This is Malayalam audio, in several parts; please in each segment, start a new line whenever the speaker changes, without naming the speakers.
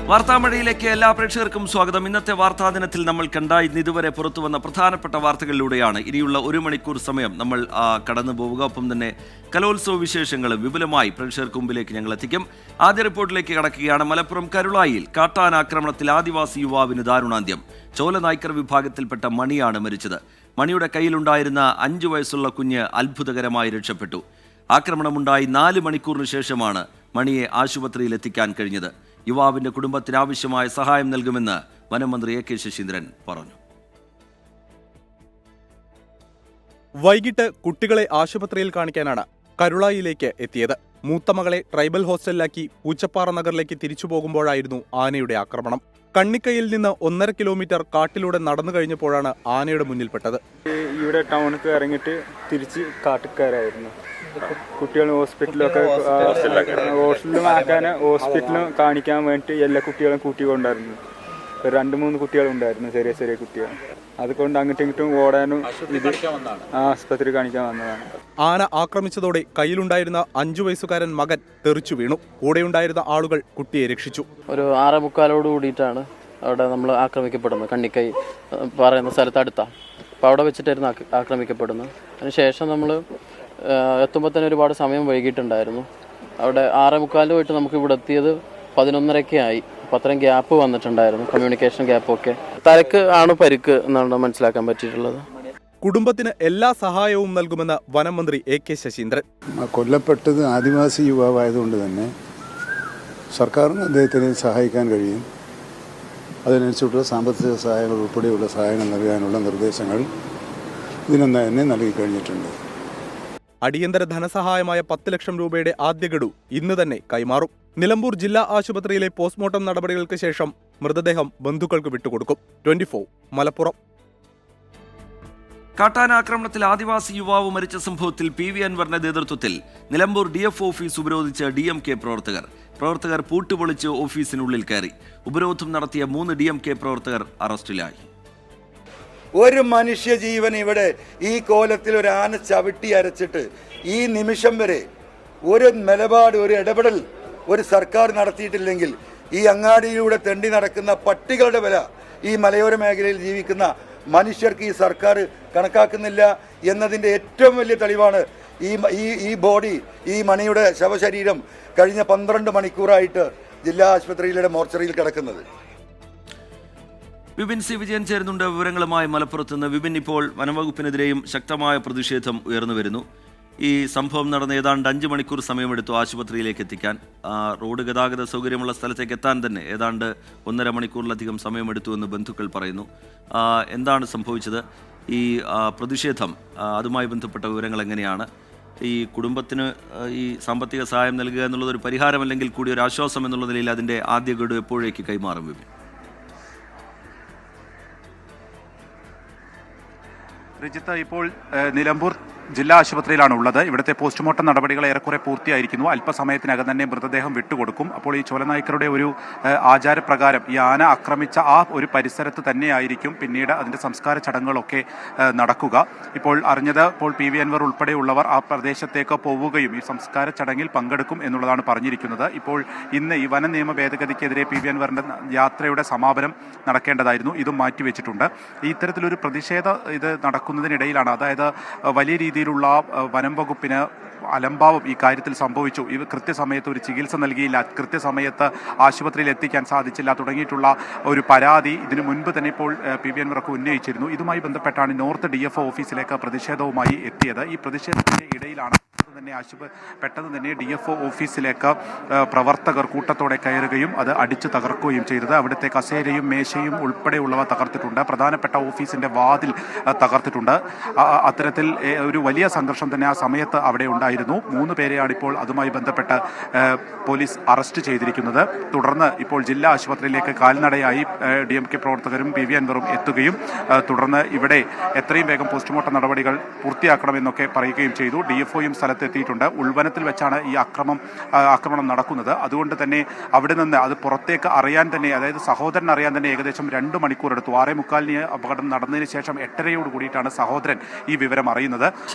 വാർത്താമഴയിലേക്ക് എല്ലാ പ്രേക്ഷകർക്കും സ്വാഗതം. ഇന്നത്തെ വാർത്താ ദിനത്തിൽ നമ്മൾ കണ്ട ഇതുവരെ പുറത്തുവന്ന പ്രധാനപ്പെട്ട വാർത്തകളിലൂടെയാണ് ഇനിയുള്ള 1 മണിക്കൂർ സമയം നമ്മൾ കടന്നു പോവുക. ഒപ്പം തന്നെ കലോത്സവ വിശേഷങ്ങളും വിപുലമായി പ്രേക്ഷകർക്ക് മുമ്പിലേക്ക് ഞങ്ങൾ എത്തിക്കും. ആദ്യ റിപ്പോർട്ടിലേക്ക് കടക്കുകയാണ്. മലപ്പുറം കരുളായിൽ കാട്ടാനാക്രമണത്തിൽ ആദിവാസി യുവാവിന് ദാരുണാന്ത്യം. ചോല നായ്ക്കർ വിഭാഗത്തിൽപ്പെട്ട മണിയാണ് മരിച്ചത്. മണിയുടെ കയ്യിലുണ്ടായിരുന്ന 5 വയസ്സുള്ള കുഞ്ഞ് അത്ഭുതകരമായി രക്ഷപ്പെട്ടു. ആക്രമണമുണ്ടായി 4 മണിക്കൂറിന് ശേഷമാണ് മണിയെ ആശുപത്രിയിൽ എത്തിക്കാൻ കഴിഞ്ഞത്. യുവാവിന്റെ കുടുംബത്തിന് ആവശ്യമായ സഹായം നൽകുമെന്ന് വനമന്ത്രി എ.കെ. ശശീന്ദ്രൻ പറഞ്ഞു.
വൈകിട്ട് കുട്ടികളെ ആശുപത്രിയിൽ കാണിക്കാനാണ് കരുളായിലേക്ക് എത്തിയത്. മൂത്ത മകളെ ട്രൈബൽ ഹോസ്റ്റലിലാക്കി പൂച്ചപ്പാറ നഗറിലേക്ക് തിരിച്ചു പോകുമ്പോഴായിരുന്നു ആനയുടെ ആക്രമണം. കണ്ണിക്കയിൽ നിന്ന് 1.5 കിലോമീറ്റർ കാട്ടിലൂടെ നടന്നു കഴിഞ്ഞപ്പോഴാണ് ആനയുടെ മുന്നിൽപ്പെട്ടത്.
ഇവിടെ ടൗണിൽ ഇറങ്ങിയിട്ട് തിരിച്ച് കാട്ടിക്കയറായിരുന്നു. കുട്ടികൾ ഹോസ്പിറ്റലിലും ആക്കാൻ ഹോസ്പിറ്റലിലും കാണിക്കാൻ വേണ്ടിയിട്ട് എല്ലാ കുട്ടികളും കൂട്ടിക്കൊണ്ടായിരുന്നു. 2-3 കുട്ടികളുണ്ടായിരുന്നു, ചെറിയ കുട്ടികൾ. അതുകൊണ്ട് അങ്ങോട്ടും ഇങ്ങോട്ടും ഓടാനും ആസ്പത്രി കാണിക്കാൻ വന്നതാണ്.
ആന ആക്രമിച്ചതോടെ കയ്യിലുണ്ടായിരുന്ന 5 വയസ്സുകാരൻ മകൻ തെറിച്ചു വീണു. കൂടെയുണ്ടായിരുന്ന ആളുകൾ കുട്ടിയെ രക്ഷിച്ചു.
ഒരു 6:45 കൂടിയിട്ടാണ് അവിടെ നമ്മൾ ആക്രമിക്കപ്പെടുന്നത്. കണ്ണിക്കൈ പറയുന്ന സ്ഥലത്ത് അടുത്താണ്. അപ്പോൾ അവിടെ വെച്ചിട്ടായിരുന്നു ആക്രമിക്കപ്പെടുന്നത്. അതിനുശേഷം നമ്മൾ എത്തുമ്പോൾ തന്നെ ഒരുപാട് സമയം വൈകിട്ടുണ്ടായിരുന്നു. അവിടെ 6:45 പോയിട്ട് നമുക്ക് ഇവിടെ എത്തിയത് 11:30 ആയി. അപ്പോൾ അത്രയും ഗ്യാപ്പ് വന്നിട്ടുണ്ടായിരുന്നു, കമ്മ്യൂണിക്കേഷൻ ഗ്യാപ്പൊക്കെ. തലക്ക് ആണ് പരിക്ക് എന്നാണ് മനസ്സിലാക്കാൻ പറ്റിയിട്ടുള്ളത്.
കുടുംബത്തിന് എല്ലാ സഹായവും നൽകുമെന്ന് വനമന്ത്രി എ.കെ. ശശീന്ദ്രൻ.
കൊല്ലപ്പെട്ടത് ആദിവാസി യുവാവായതുകൊണ്ട് തന്നെ സർക്കാരിന് അദ്ദേഹത്തിന് സഹായിക്കാൻ കഴിയും. അതിനനുസരിച്ചുള്ള സാമ്പത്തിക സഹായങ്ങൾ ഉൾപ്പെടെയുള്ള സഹായങ്ങൾ നൽകാനുള്ള നിർദ്ദേശങ്ങൾ ഇതിനൊന്ന് തന്നെ നൽകി കഴിഞ്ഞിട്ടുണ്ട്.
അടിയന്തര ധനസഹായമായ 10 ലക്ഷം രൂപയുടെ ആദ്യ ഗഡു ഇന്ന് തന്നെ കൈമാറും. നിലമ്പൂർ ജില്ലാ ആശുപത്രിയിലെ പോസ്റ്റ്മോർട്ടം നടപടികൾക്ക് ശേഷം മൃതദേഹം ബന്ധുക്കൾക്ക് വിട്ടുകൊടുക്കും. 24 മലപ്പുറം.
കാട്ടാനാക്രമണത്തിൽ ആദിവാസി യുവാവ് മരിച്ച സംഭവത്തിൽ പി.വി. അൻവറിന്റെ നേതൃത്വത്തിൽ നിലമ്പൂർ DF ഓഫീസ് ഉപരോധിച്ച് DMK പ്രവർത്തകർ പൂട്ടുപൊളിച്ച് ഓഫീസിനുള്ളിൽ കയറി. ഉപരോധം നടത്തിയ 3 DMK പ്രവർത്തകർ അറസ്റ്റിലായി.
ഒരു മനുഷ്യജീവൻ ഇവിടെ ഈ കോലത്തിൽ ഒരു ആന ചവിട്ടി അരച്ചിട്ട് ഈ നിമിഷം വരെ ഒരു നിലപാട്, ഒരു ഇടപെടൽ ഒരു സർക്കാർ നടത്തിയിട്ടില്ലെങ്കിൽ ഈ അങ്ങാടിയിലൂടെ തെണ്ടി നടക്കുന്ന പട്ടികളുടെ വില ഈ മലയോര മേഖലയിൽ ജീവിക്കുന്ന മനുഷ്യർക്ക് ഈ സർക്കാർ കണക്കാക്കുന്നില്ല എന്നതിൻ്റെ ഏറ്റവും വലിയ തെളിവാണ് ഈ ബോഡി, ഈ മണിയുടെ ശവശരീരം കഴിഞ്ഞ 12 മണിക്കൂറായിട്ട് ജില്ലാ ആശുപത്രിയിലെ മോർച്ചറിയിൽ കിടക്കുന്നത്.
വിപിൻ സി വിജയൻ ചേരുന്നുണ്ട് വിവരങ്ങളുമായി മലപ്പുറത്ത് നിന്ന്. വിപിൻ, ഇപ്പോൾ വനംവകുപ്പിനെതിരെയും ശക്തമായ പ്രതിഷേധം ഉയർന്നു വരുന്നു. ഈ സംഭവം നടന്ന ഏതാണ്ട് 5 മണിക്കൂർ സമയമെടുത്തു ആശുപത്രിയിലേക്ക് എത്തിക്കാൻ. റോഡ് ഗതാഗത സൗകര്യമുള്ള സ്ഥലത്തേക്ക് എത്താൻ തന്നെ ഏതാണ്ട് 1.5 മണിക്കൂറിലധികം സമയമെടുത്തു എന്ന് ബന്ധുക്കൾ പറയുന്നു. എന്താണ് സംഭവിച്ചത്? ഈ പ്രതിഷേധം, അതുമായി ബന്ധപ്പെട്ട വിവരങ്ങൾ എങ്ങനെയാണ്? ഈ കുടുംബത്തിന് ഈ സാമ്പത്തിക സഹായം നൽകുക എന്നുള്ളത് ഒരു പരിഹാരമല്ലെങ്കിൽ കൂടി ഒരു ആശ്വാസം എന്നുള്ള നിലയിൽ അതിൻ്റെ ആദ്യ ഗഡു എപ്പോഴേക്ക് കൈമാറും വിപിൻ?
രജിത്ത്, ഇപ്പോൾ നിലമ്പൂർ ജില്ലാ ആശുപത്രിയിലാണ് ഉള്ളത്. ഇവിടുത്തെ പോസ്റ്റ്മോർട്ടം നടപടികൾ ഏറെക്കുറെ പൂർത്തിയായിരിക്കുന്നു. അല്പസമയത്തിനകം തന്നെ മൃതദേഹം വിട്ടുകൊടുക്കും. അപ്പോൾ ഈ ചോലനായ്ക്കരുടെ ഒരു ആചാരപ്രകാരം ഈ ആന ആക്രമിച്ച ആ ഒരു പരിസരത്ത് തന്നെയായിരിക്കും പിന്നീട് അതിൻ്റെ സംസ്കാര ചടങ്ങുകളൊക്കെ നടക്കുക. ഇപ്പോൾ അറിഞ്ഞത്, ഇപ്പോൾ പി.വി. അൻവർ ഉൾപ്പെടെയുള്ളവർ ആ പ്രദേശത്തേക്ക് പോവുകയും ഈ സംസ്കാര ചടങ്ങിൽ പങ്കെടുക്കും എന്നുള്ളതാണ് പറഞ്ഞിരിക്കുന്നത്. ഇപ്പോൾ ഇന്ന് ഈ വന നിയമ ഭേദഗതിക്കെതിരെ പി.വി. അൻവറിൻ്റെ യാത്രയുടെ സമാപനം നടക്കേണ്ടതായിരുന്നു. ഇതും മാറ്റിവെച്ചിട്ടുണ്ട്. ഇത്തരത്തിലൊരു പ്രതിഷേധം ഇത് നടക്കുന്നതിനിടയിലാണ്, അതായത് വലിയ രീതിയിലുള്ള വനം വകുപ്പിന് അലംഭാവം ഈ കാര്യത്തിൽ സംഭവിച്ചു. ഇവ കൃത്യസമയത്ത് ഒരു ചികിത്സ നൽകിയില്ല, കൃത്യസമയത്ത് ആശുപത്രിയിൽ എത്തിക്കാൻ സാധിച്ചില്ല തുടങ്ങിയിട്ടുള്ള ഒരു പരാതി ഇതിനു മുൻപ് തന്നെ ഇപ്പോൾ പി.വി. അൻവർക്ക് ഉന്നയിച്ചിരുന്നു. ഇതുമായി ബന്ധപ്പെട്ടാണ് നോർത്ത് DF ഓഫീസിലേക്ക് പ്രതിഷേധവുമായി എത്തിയത്. ഈ പ്രതിഷേധത്തിന്റെ ഇടയിലാണ് പെട്ടെന്ന് തന്നെ DF ഓഫീസിലേക്ക് പ്രവർത്തകർ കൂട്ടത്തോടെ കയറുകയും അത് അടിച്ചു തകർക്കുകയും ചെയ്തത്. അവിടുത്തെ കസേരയും മേശയും ഉൾപ്പെടെയുള്ളവ തകർത്തിട്ടുണ്ട്. പ്രധാനപ്പെട്ട ഓഫീസിന്റെ വാതിൽ തകർത്തിട്ടുണ്ട്. അത്തരത്തിൽ ഒരു വലിയ സംഘർഷം തന്നെ ആ സമയത്ത് അവിടെ ഉണ്ടായിരുന്നു. 3 പേരെയാണ് ഇപ്പോൾ അതുമായി ബന്ധപ്പെട്ട് പോലീസ് അറസ്റ്റ് ചെയ്തിരിക്കുന്നത്. തുടർന്ന് ഇപ്പോൾ ജില്ലാ ആശുപത്രിയിലേക്ക് കാൽനടയായി DMK പ്രവർത്തകരും പി.വി. അൻവറും എത്തുകയും തുടർന്ന് ഇവിടെ എത്രയും വേഗം പോസ്റ്റ്മോർട്ടം നടപടികൾ പൂർത്തിയാക്കണമെന്നൊക്കെ പറയുകയും ചെയ്തു. DFOയും സ്ഥലത്ത് സ്ഥലത്തെത്തിയിട്ടുണ്ട്. ഉൾവനത്തിൽ വെച്ചാണ് ഈ ആക്രമണം നടക്കുന്നത്. അതുകൊണ്ട് തന്നെ അവിടെ നിന്ന് അത് പുറത്തേക്ക് അറിയാൻ തന്നെ, അതായത് സഹോദരൻ അറിയാൻ തന്നെ ഏകദേശം 2 മണിക്കൂർ എടുത്തു. 6:45 അപകടം നടന്നതിന് ശേഷം 8:30 കൂടിയിട്ടാണ് സഹോദരൻ ഈ വിവരം അറിയുന്നത്.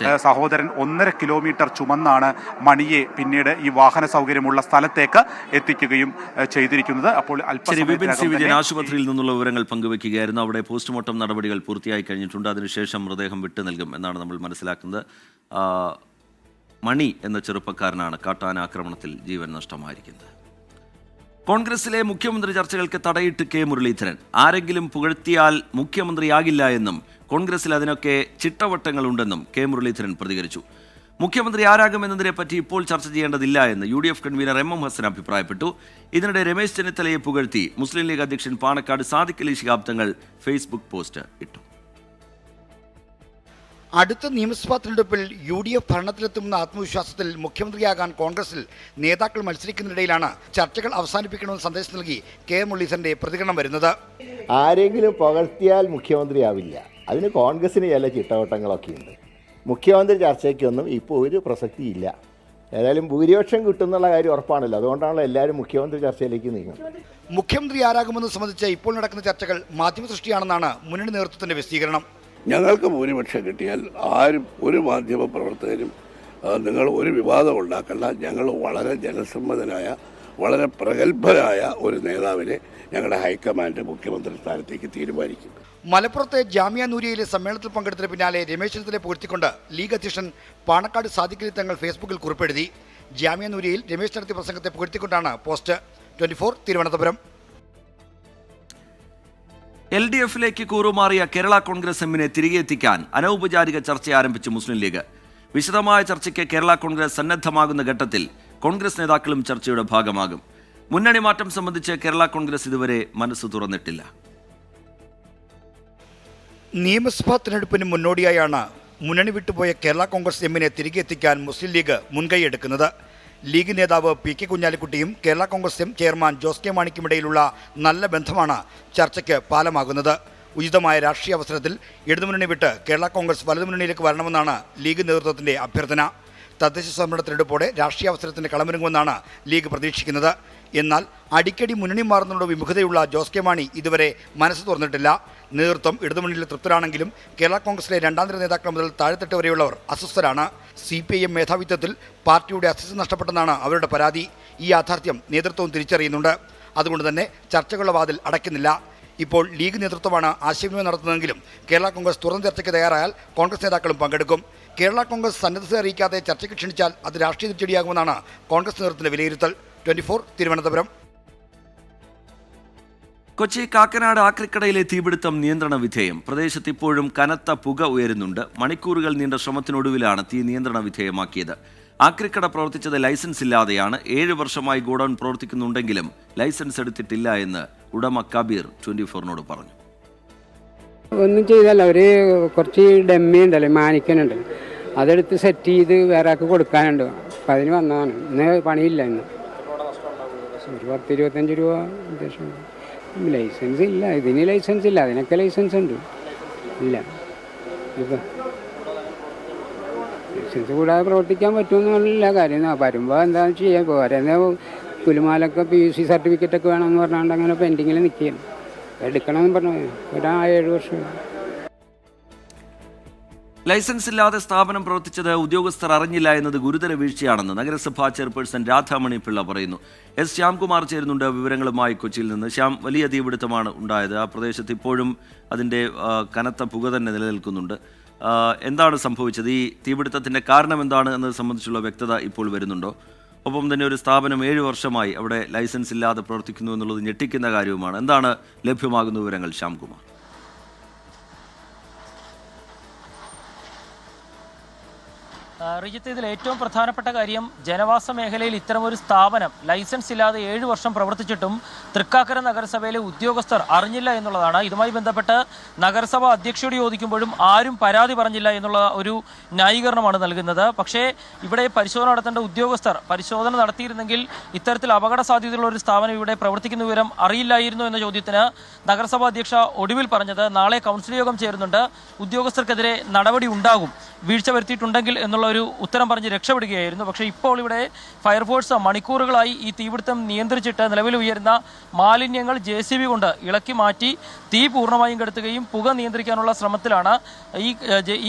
സഹോദരൻ 1.5 കിലോമീറ്റർ ചുമന്നാണ് മണിയെ പിന്നീട് ഈ വാഹന സൗകര്യമുള്ള സ്ഥലത്തേക്ക് എത്തിക്കുകയും ചെയ്തിരിക്കുന്നത്. അപ്പോൾ
ആശുപത്രിയിൽ നിന്നുള്ള വിവരങ്ങൾ പങ്കുവെക്കുകയായിരുന്നു. അവിടെ പോസ്റ്റ്മോർട്ടം നടപടികൾ പൂർത്തിയായി കഴിഞ്ഞിട്ടുണ്ട്. അതിനുശേഷം മൃതദേഹം വിട്ടു നൽകും എന്നാണ് നമ്മൾ മനസ്സിലാക്കുന്നത്. മണി എന്ന ചെറുപ്പക്കാരനാണ് കാട്ടാനാക്രമണത്തിൽ ജീവൻ നഷ്ടമായിരിക്കുന്നത്. കോൺഗ്രസിലെ മുഖ്യമന്ത്രി ചർച്ചകൾക്ക് തടയിട്ട് കെ മുരളീധരൻ. ആരെങ്കിലും പുകഴ്ത്തിയാൽ മുഖ്യമന്ത്രിയാകില്ല എന്നും കോൺഗ്രസിൽ അതിനൊക്കെ ചിട്ടവട്ടങ്ങളുണ്ടെന്നും കെ മുരളീധരൻ പ്രതികരിച്ചു. മുഖ്യമന്ത്രി ആരാകുമെന്നതിനെപ്പറ്റി ഇപ്പോൾ ചർച്ച ചെയ്യേണ്ടതില്ല എന്ന് UDF കൺവീനർ MM ഹസൻ അഭിപ്രായപ്പെട്ടു. ഇതിനിടെ രമേശ് ചെന്നിത്തലയെ പുകഴ്ത്തി മുസ്ലിം ലീഗ് അധ്യക്ഷൻ പാണക്കാട് സാദിഖ് അലി ശിഹാബ് തങ്ങൾ ഫേസ്ബുക്ക് പോസ്റ്റ് ഇട്ടു.
അടുത്ത നിയമസഭാ തെരഞ്ഞെടുപ്പിൽ UDF ഭരണത്തിലെത്തുമെന്ന ആത്മവിശ്വാസത്തിൽ മുഖ്യമന്ത്രിയാകാൻ കോൺഗ്രസിൽ നേതാക്കൾ മത്സരിക്കുന്നതിനിടയിലാണ് ചർച്ചകൾ അവസാനിപ്പിക്കണമെന്ന് സന്ദേശം നൽകി കെ മുരളീധരന്റെ പ്രതികരണം വരുന്നത്.
ആരെങ്കിലും പുകഴ്ത്തിയാൽ മുഖ്യമന്ത്രിയാവില്ല, അതിന് കോൺഗ്രസിന് ചില ചിട്ടവട്ടങ്ങളൊക്കെ ഉണ്ട്. മുഖ്യമന്ത്രി ചർച്ചയ്ക്കൊന്നും ഇപ്പോൾ ഒരു പ്രസക്തിയില്ല. ഏതായാലും ഭൂരിപക്ഷം കിട്ടുന്നുള്ള കാര്യം ഉറപ്പാണല്ലോ, അതുകൊണ്ടാണല്ലോ എല്ലാവരും മുഖ്യമന്ത്രി ചർച്ചയിലേക്ക് നീങ്ങുന്നത്.
മുഖ്യമന്ത്രി ആരാകുമെന്ന് സംബന്ധിച്ച് ഇപ്പോൾ നടക്കുന്ന ചർച്ചകൾ മാധ്യമ സൃഷ്ടിയാണെന്നാണ് മുന്നണി നേതൃത്വത്തിന്റെ വിശദീകരണം.
ഞങ്ങൾക്ക് ഭൂരിപക്ഷം കിട്ടിയാൽ ആരും ഒരു മാധ്യമ പ്രവർത്തകരും നിങ്ങൾ ഒരു വിവാദം ഉണ്ടാക്കണ്ട, ഞങ്ങൾ വളരെ ജനസമ്മതനായ വളരെ പ്രഗത്ഭരായ ഒരു നേതാവിനെ ഞങ്ങളുടെ ഹൈക്കമാൻഡ് മുഖ്യമന്ത്രി സ്ഥാനത്തേക്ക് തീരുമാനിക്കും.
മലപ്പുറത്തെ ജാമിയ നൂരിയയിലെ സമ്മേളനത്തിൽ പങ്കെടുത്തതിന് പിന്നാലെ രമേശ് ചെന്നിത്തലയെ പുകഴ്ത്തിക്കൊണ്ട് ലീഗ് അധ്യക്ഷൻ പാണക്കാട് സാദിഖ് അലി തങ്ങൾ ഫേസ്ബുക്കിൽ കുറിപ്പെഴുതി. ജാമിയ നൂരിയയിൽ രമേശ് നടത്തിയ പ്രസംഗത്തെ പുകഴ്ത്തിക്കൊണ്ടാണ് പോസ്റ്റ്. 24 തിരുവനന്തപുരം.
LDF-ലേക്ക് കൂറുമാറിയ കേരള കോൺഗ്രസ് എമ്മിനെ തിരികെ എത്തിക്കാൻ അനൗപചാരിക ചർച്ച ആരംഭിച്ചു മുസ്ലിം ലീഗ്. വിശദമായ ചർച്ചയ്ക്ക് കേരള കോൺഗ്രസ് സന്നദ്ധമാകുന്ന ഘട്ടത്തിൽ കോൺഗ്രസ് നേതാക്കളും ചർച്ചയുടെ ഭാഗമാകും. മുന്നണി മാറ്റം സംബന്ധിച്ച് കേരള കോൺഗ്രസ് ഇതുവരെ മനസ്സ് തുറന്നിട്ടില്ല.
നിയമസഭാ തെരഞ്ഞെടുപ്പിന് മുന്നോടിയായാണ് മുന്നണി വിട്ടുപോയ കേരള കോൺഗ്രസ് എമ്മിനെ തിരികെ എത്തിക്കാൻ മുസ്ലിം ലീഗ് മുൻകൈയെടുക്കുന്നത്. ലീഗ് നേതാവ് PK കുഞ്ഞാലിക്കുട്ടിയും Kerala Congress M chairman Jose K മാണിക്കുമിടയിലുള്ള നല്ല ബന്ധമാണ് ചർച്ചയ്ക്ക് പാലമാകുന്നത്. ഉചിതമായ രാഷ്ട്രീയ അവസരത്തിൽ ഇടതുമുന്നണി വിട്ട് കേരള കോൺഗ്രസ് വലതുമുന്നണിയിലേക്ക് വരണമെന്നാണ് ലീഗ് നേതൃത്വത്തിന്റെ അഭ്യർത്ഥന. തദ്ദേശ സ്വയംഭരണ തെരഞ്ഞെടുപ്പോടെ രാഷ്ട്രീയ അവസരത്തിന് കളമൊരുങ്ങുമെന്നാണ് ലീഗ് പ്രതീക്ഷിക്കുന്നത്. എന്നാൽ അടിക്കടി മുന്നണി മാറുന്നതിനുള്ള വിമുഖതയുള്ള ജോസ് കെ മാണി ഇതുവരെ മനസ്സ് തുറന്നിട്ടില്ല. നേതൃത്വം ഇടതുമുന്നണിയിൽ തൃപ്തരാണെങ്കിലും കേരള കോൺഗ്രസിലെ രണ്ടാം നിര നേതാക്കൾ മുതൽ താഴെത്തട്ട് വരെയുള്ളവർ അസ്വസ്ഥരാണ്. CPIM മേധാവിത്വത്തിൽ പാർട്ടിയുടെ അസ്തിത്വം നഷ്ടപ്പെട്ടെന്നാണ് അവരുടെ പരാതി. ഈ യാഥാർത്ഥ്യം നേതൃത്വവും തിരിച്ചറിയുന്നുണ്ട്. അതുകൊണ്ട് തന്നെ ചർച്ചകളുടെ വാതിൽ അടയ്ക്കുന്നില്ല. ഇപ്പോൾ ലീഗ് നേതൃത്വമാണ് ആശയവിനിമയം നടത്തുന്നതെങ്കിലും കേരള കോൺഗ്രസ് തുറന്ന ചർച്ചയ്ക്ക് തയ്യാറായാൽ കോൺഗ്രസ് നേതാക്കളും പങ്കെടുക്കും. കേരള കോൺഗ്രസ് സന്നദ്ധത അറിയിക്കാതെ ചർച്ചയ്ക്ക് ക്ഷണിച്ചാൽ അത് രാഷ്ട്രീയ തിരിച്ചടിയാകുമെന്നാണ് കോൺഗ്രസ് നേതൃത്വത്തിന്റെ വിലയിരുത്തൽ. 24 തിരുവനന്തപുരം.
കൊച്ചി കാക്കനാട് ആക്രിക്കടയിലെ തീപിടുത്തം നിയന്ത്രണ വിധേയം. പ്രദേശത്ത് ഇപ്പോഴും കനത്ത പുക ഉയരുന്നുണ്ട്. മണിക്കൂറുകൾ നീണ്ട ശ്രമത്തിനൊടുവിലാണ് തീ നിയന്ത്രണ വിധേയമാക്കിയത്. ആക്രിക്കട പ്രവർത്തിച്ചത് ലൈസൻസ് ഇല്ലാതെയാണ്. 7 വർഷമായി ഗോഡൌൺ പ്രവർത്തിക്കുന്നുണ്ടെങ്കിലും ലൈസൻസ് എടുത്തിട്ടില്ല എന്ന് ഉടമ കബീർ 24-നോട് പറഞ്ഞു.
ഒന്നും ചെയ്തല്ല, ഒരു കുറച്ച് ഡമ്മി ഉണ്ടല്ലോ, മാനിക്കനുണ്ട്, അതെടുത്ത് സെറ്റ് ചെയ്ത് വേറെ ആൾക്ക് കൊടുക്കാനുണ്ട്. അപ്പം അതിന് വന്നതാണ്. ഇന്ന് പണിയില്ല. ഇന്ന് ഒരു 10-25 രൂപ ഉദ്ദേശം. ലൈസൻസ് ഇല്ല, ഇതിന് ലൈസൻസ് ഇല്ല, അതിനൊക്കെ ലൈസൻസ് ഉണ്ട്. ഇല്ല, ഇപ്പം ലൈസൻസ് കൂടാതെ പ്രവർത്തിക്കാൻ പറ്റുമെന്നുള്ള കാര്യം. വരുമ്പോൾ എന്താണെന്ന് ചെയ്യാൻ പോരാ. പുലിമാലൊക്കെ PUC സർട്ടിഫിക്കറ്റൊക്കെ വേണമെന്ന് പറഞ്ഞാണ്ട് അങ്ങനെ പെൻഡിങ്ങിൽ നിൽക്കുകയാണ്. എടുക്കണമെന്ന് പറഞ്ഞു. 7 വർഷം.
ലൈസൻസ് ഇല്ലാതെ സ്ഥാപനം പ്രവർത്തിച്ചത് ഉദ്യോഗസ്ഥർ അറിഞ്ഞില്ല എന്നത് ഗുരുതര വീഴ്ചയാണെന്ന് നഗരസഭാ ചെയർപേഴ്സൺ രാധാമണി പിള്ള പറയുന്നു. S ശ്യാംകുമാർ ചേരുന്നുണ്ട് വിവരങ്ങളുമായി കൊച്ചിയിൽ നിന്ന്. ശ്യാം, വലിയ തീപിടുത്തമാണ് ഉണ്ടായത്. ആ പ്രദേശത്ത് ഇപ്പോഴും അതിൻ്റെ കനത്ത പുക തന്നെ നിലനിൽക്കുന്നുണ്ട്. എന്താണ് സംഭവിച്ചത്? ഈ തീപിടുത്തത്തിൻ്റെ കാരണം എന്താണ് എന്നത് സംബന്ധിച്ചുള്ള വ്യക്തത ഇപ്പോൾ വരുന്നുണ്ടോ? ഒപ്പം തന്നെ ഒരു സ്ഥാപനം 7 വർഷമായി അവിടെ ലൈസൻസ് ഇല്ലാതെ പ്രവർത്തിക്കുന്നു എന്നുള്ളത് ഞെട്ടിക്കുന്ന കാര്യവുമാണ്. എന്താണ് ലഭ്യമാകുന്ന വിവരങ്ങൾ ശ്യാംകുമാർ?
റിജിത്ത്, ഇതിൽ ഏറ്റവും പ്രധാനപ്പെട്ട കാര്യം ജനവാസ മേഖലയിൽ ഇത്തരമൊരു സ്ഥാപനം ലൈസൻസ് ഇല്ലാതെ 7 വർഷം പ്രവർത്തിച്ചിട്ടും തൃക്കാക്കര നഗരസഭയിലെ ഉദ്യോഗസ്ഥർ അറിഞ്ഞില്ല എന്നുള്ളതാണ്. ഇതുമായി ബന്ധപ്പെട്ട് നഗരസഭ അധ്യക്ഷയോട് ചോദിക്കുമ്പോഴും ആരും പരാതി പറഞ്ഞില്ല എന്നുള്ള ഒരു ന്യായീകരണമാണ് നൽകുന്നത്. പക്ഷേ ഇവിടെ പരിശോധന നടത്തേണ്ട ഉദ്യോഗസ്ഥർ പരിശോധന നടത്തിയിരുന്നെങ്കിൽ ഇത്തരത്തിൽ അപകട സാധ്യതയുള്ള ഒരു സ്ഥാപനം ഇവിടെ പ്രവർത്തിക്കുന്ന വിവരം അറിയില്ലായിരുന്നു എന്ന ചോദ്യത്തിന് നഗരസഭാ അധ്യക്ഷ ഒടുവിൽ പറഞ്ഞത് നാളെ കൗൺസിൽ യോഗം ചേരുന്നുണ്ട്, ഉദ്യോഗസ്ഥർക്കെതിരെ നടപടി ഉണ്ടാകും, വീഴ്ച വരുത്തിയിട്ടുണ്ടെങ്കിൽ എന്നുള്ള ഒരു ഉത്തരം പറഞ്ഞ് രക്ഷപ്പെടുകയായിരുന്നു. പക്ഷേ ഇപ്പോൾ ഇവിടെ ഫയർഫോഴ്സ് മണിക്കൂറുകളായി ഈ തീപിടുത്തം നിയന്ത്രിച്ചിട്ട് നിലവിൽ ഉയരുന്ന മാലിന്യങ്ങൾ JCB കൊണ്ട് ഇളക്കി മാറ്റി തീ പൂർണ്ണമായും കെടുത്തുകയും പുക നിയന്ത്രിക്കാനുള്ള ശ്രമത്തിലാണ്.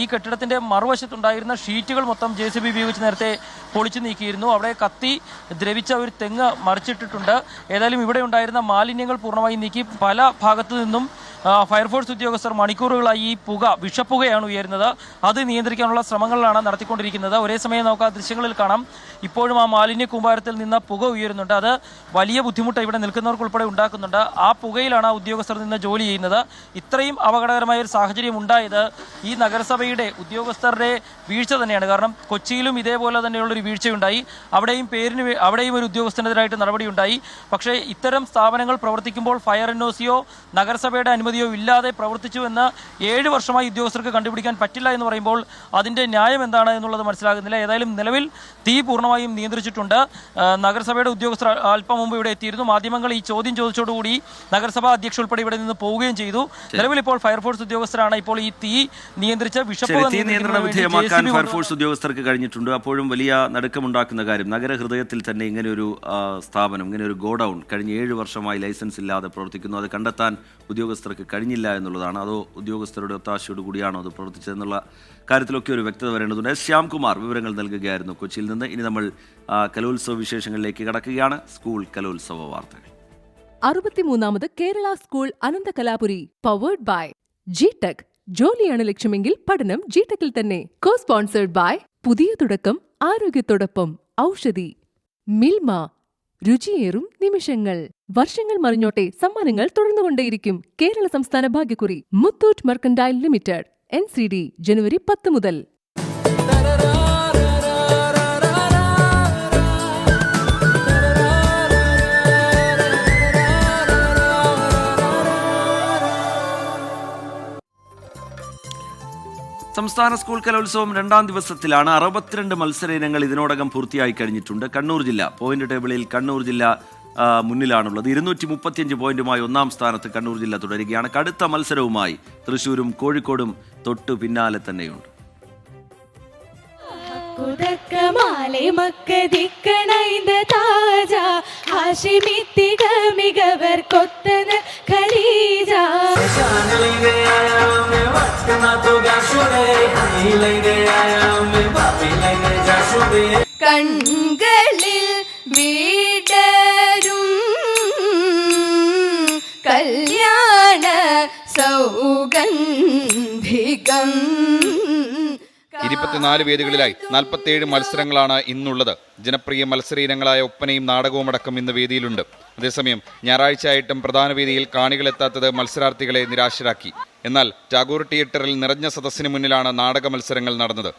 ഈ കെട്ടിടത്തിൻ്റെ മറുവശത്തുണ്ടായിരുന്ന ഷീറ്റുകൾ മൊത്തം JCB ഉപയോഗിച്ച് നേരത്തെ പൊളിച്ചു നീക്കിയിരുന്നു. അവിടെ കത്തി ദ്രവിച്ച ഒരു തെങ്ങ് മറിച്ചിട്ടിട്ടുണ്ട്. ഏതായാലും ഇവിടെ ഉണ്ടായിരുന്ന മാലിന്യങ്ങൾ പൂർണ്ണമായും നീക്കി പല ഭാഗത്തു നിന്നും ഫയർഫോഴ്സ് ഉദ്യോഗസ്ഥർ മണിക്കൂറുകളായി ഈ വിഷപ്പുകയാണ് ഉയരുന്നത്. അത് നിയന്ത്രിക്കാനുള്ള ശ്രമങ്ങളിലാണ് നടത്തിക്കൊണ്ടിരിക്കുന്നത്. ഒരേ സമയം നമുക്ക് ആ ദൃശ്യങ്ങളിൽ കാണാം, ഇപ്പോഴും ആ മാലിന്യ കൂമ്പാരത്തിൽ നിന്ന് പുക ഉയരുന്നുണ്ട്. അത് വലിയ ബുദ്ധിമുട്ട് ഇവിടെ നിൽക്കുന്നവർക്കുൾപ്പെടെ ഉണ്ടാക്കുന്നുണ്ട്. ആ പുകയിലാണ് ആ ഉദ്യോഗസ്ഥർ നിന്ന് ജോലി ചെയ്യുന്നത്. ഇത്രയും അപകടകരമായ ഒരു സാഹചര്യം ഉണ്ടായത് ഈ നഗരസഭയുടെ ഉദ്യോഗസ്ഥരുടെ വീഴ്ച തന്നെയാണ്. കാരണം കൊച്ചിയിലും ഇതേപോലെ തന്നെയുള്ളൊരു വീഴ്ചയുണ്ടായി. അവിടെയും ഒരു ഉദ്യോഗസ്ഥനെതിരായിട്ട് നടപടിയുണ്ടായി. പക്ഷേ ഇത്തരം സ്ഥാപനങ്ങൾ പ്രവർത്തിക്കുമ്പോൾ ഫയർ NOCയോ നഗരസഭയുടെ അനുമതിയോ ഇല്ലാതെ പ്രവർത്തിച്ചു എന്ന് 7 വർഷമായി ഉദ്യോഗസ്ഥർക്ക് കണ്ടുപിടിക്കാൻ പറ്റില്ല എന്ന് പറയുമ്പോൾ അതിൻ്റെ ന്യായം എന്താണ് എന്നുള്ളത് മനസ്സിലാകുന്നില്ല. ഏതായാലും നിലവിൽ തീ പൂർണ്ണമായും നിയന്ത്രിച്ചിട്ടുണ്ട്. നഗരസഭയുടെ ഉദ്യോഗസ്ഥർ അല്പം മുമ്പ് ഇവിടെ എത്തിയിരുന്നു. മാധ്യമങ്ങൾ ഈ ചോദ്യം ചോദിച്ചതോടുകൂടി നഗരസഭാ അധ്യക്ഷ ഉൾപ്പെടെ ഇവിടെ നിന്ന് പോവുകയും ചെയ്തു. നിലവിൽ ഇപ്പോൾ ഫയർഫോഴ്സ് ഉദ്യോഗസ്ഥരാണ് ഇപ്പോൾ ഈ തീ നിയന്ത്രിച്ച
നിയന്ത്രണ വിധേയമാക്കാൻ ഫയർഫോഴ്സ് ഉദ്യോഗസ്ഥർക്ക് കഴിഞ്ഞിട്ടുണ്ട്. അപ്പോഴും വലിയ നടുക്കമുണ്ടാക്കുന്ന കാര്യം, നഗരഹൃദയത്തിൽ തന്നെ ഇങ്ങനെയൊരു സ്ഥാപനം, ഇങ്ങനെയൊരു ഗോഡൌൺ കഴിഞ്ഞ 7 വർഷമായി ലൈസൻസ് ഇല്ലാതെ പ്രവർത്തിക്കുന്നു. അത് കണ്ടെത്താൻ ഉദ്യോഗസ്ഥർക്ക് കഴിഞ്ഞില്ല എന്നുള്ളതാണ്. അതോ ഉദ്യോഗസ്ഥരുടെ ഒത്താശയോട് കൂടിയാണോ അത് പ്രവർത്തിച്ചതെന്നുള്ള കാര്യത്തിലൊക്കെ ഒരു വ്യക്തത വരേണ്ടതുണ്ട്. ശ്യാംകുമാർ വിവരങ്ങൾ നൽകുകയായിരുന്നു കൊച്ചിയിൽ നിന്ന്. ഇനി നമ്മൾ കലോത്സവ വിശേഷങ്ങളിലേക്ക് കടക്കുകയാണ്. സ്കൂൾ കലോത്സവ വാർത്തകൾ.
63ാമത് Kerala school Ananthakalapuri powered by GTech. ജോലിയാണ് ലക്ഷ്യമെങ്കിൽ പഠനം GTechൽ തന്നെ. കോ സ്പോൺസേർഡ് ബൈ പുതിയ തുടക്കം ആരോഗ്യത്തോടൊപ്പം ഔഷധി. മിൽമ, രുചിയേറും നിമിഷങ്ങൾ. വർഷങ്ങൾ മറിഞ്ഞോട്ടെ, സമ്മാനങ്ങൾ തുടർന്നുകൊണ്ടേയിരിക്കും. കേരള സംസ്ഥാന ഭാഗ്യക്കുറി. Muthoot mercantile limited. NCD ജനുവരി 10 മുതൽ.
സംസ്ഥാന സ്കൂൾ കലോത്സവം 2ാം ദിവസത്തിലാണ്. 62 മത്സര ഇനങ്ങൾ ഇതിനോടകം പൂർത്തിയായി കഴിഞ്ഞിട്ടുണ്ട്. കണ്ണൂർ ജില്ല പോയിന്റ് ടേബിളിൽ കണ്ണൂർ ജില്ല മുന്നിലാണുള്ളത്. 235 പോയിന്റുമായി 1ാം സ്ഥാനത്ത് കണ്ണൂർ ജില്ല തുടരുകയാണ്. കടുത്ത മത്സരവുമായി തൃശ്ശൂരും കോഴിക്കോടും തൊട്ടു പിന്നാലെ തന്നെയുണ്ട്.
കൺകളിൽ വീടരും കല്യാണ സൗഗന്ധികം.
24 വേദികളിലായി 47 മത്സരങ്ങളാണ് ഇന്നുള്ളത്. ജനപ്രിയ മത്സര ഇനങ്ങളായ ഒപ്പനയും നാടകവും അടക്കം ഇന്ന് വേദിയിലുണ്ട്. അതേസമയം ഞായറാഴ്ചയായിട്ടും പ്രധാന വേദിയിൽ കാണികളെത്താത്തത് മത്സരാർത്ഥികളെ നിരാശരാക്കി. എന്നാൽ ടാഗോർ തിയേറ്ററിൽ നിറഞ്ഞ സദസ്സിന് മുന്നിലാണ് നാടക മത്സരങ്ങൾ നടന്നത്.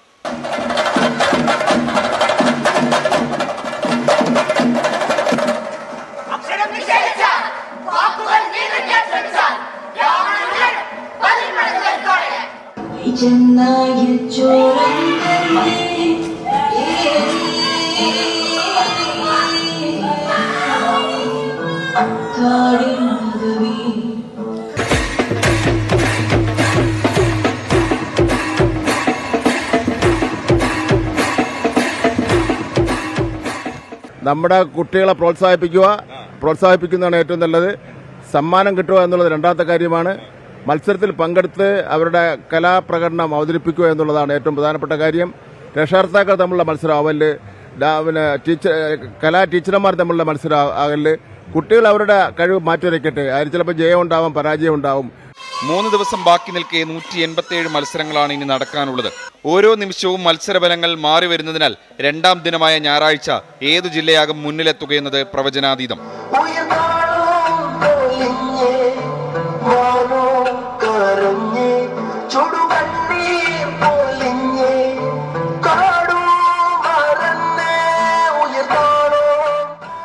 നമ്മുടെ കുട്ടികളെ പ്രോത്സാഹിപ്പിക്കുന്നതാണ് ഏറ്റവും നല്ലത്. സമ്മാനം കിട്ടുക എന്നുള്ളത് രണ്ടാമത്തെ കാര്യമാണ്. മത്സരത്തിൽ പങ്കെടുത്ത് അവരുടെ കലാപ്രകടനം അവതരിപ്പിക്കുക എന്നുള്ളതാണ് ഏറ്റവും പ്രധാനപ്പെട്ട കാര്യം. രക്ഷകർത്താക്കൾ തമ്മിലുള്ള മത്സരം ആവല്, ടീച്ചർമാർ തമ്മിലുള്ള മത്സരം ആകല്. കുട്ടികൾ അവരുടെ കഴിവ് മാറ്റിവരയ്ക്കട്ടെ. അതിൽ ചിലപ്പോൾ ജയം ഉണ്ടാവും, പരാജയം ഉണ്ടാവും.
3 ദിവസം ബാക്കി നിൽക്കെ 187 മത്സരങ്ങളാണ് ഇനി നടക്കാനുള്ളത്. ഓരോ നിമിഷവും മത്സരഫലങ്ങൾ മാറി വരുന്നതിനാൽ 2ാം ദിനമായ ഞായറാഴ്ച ഏതു ജില്ലയാകും മുന്നിലെത്തുകയെന്നത് പ്രവചനാതീതം.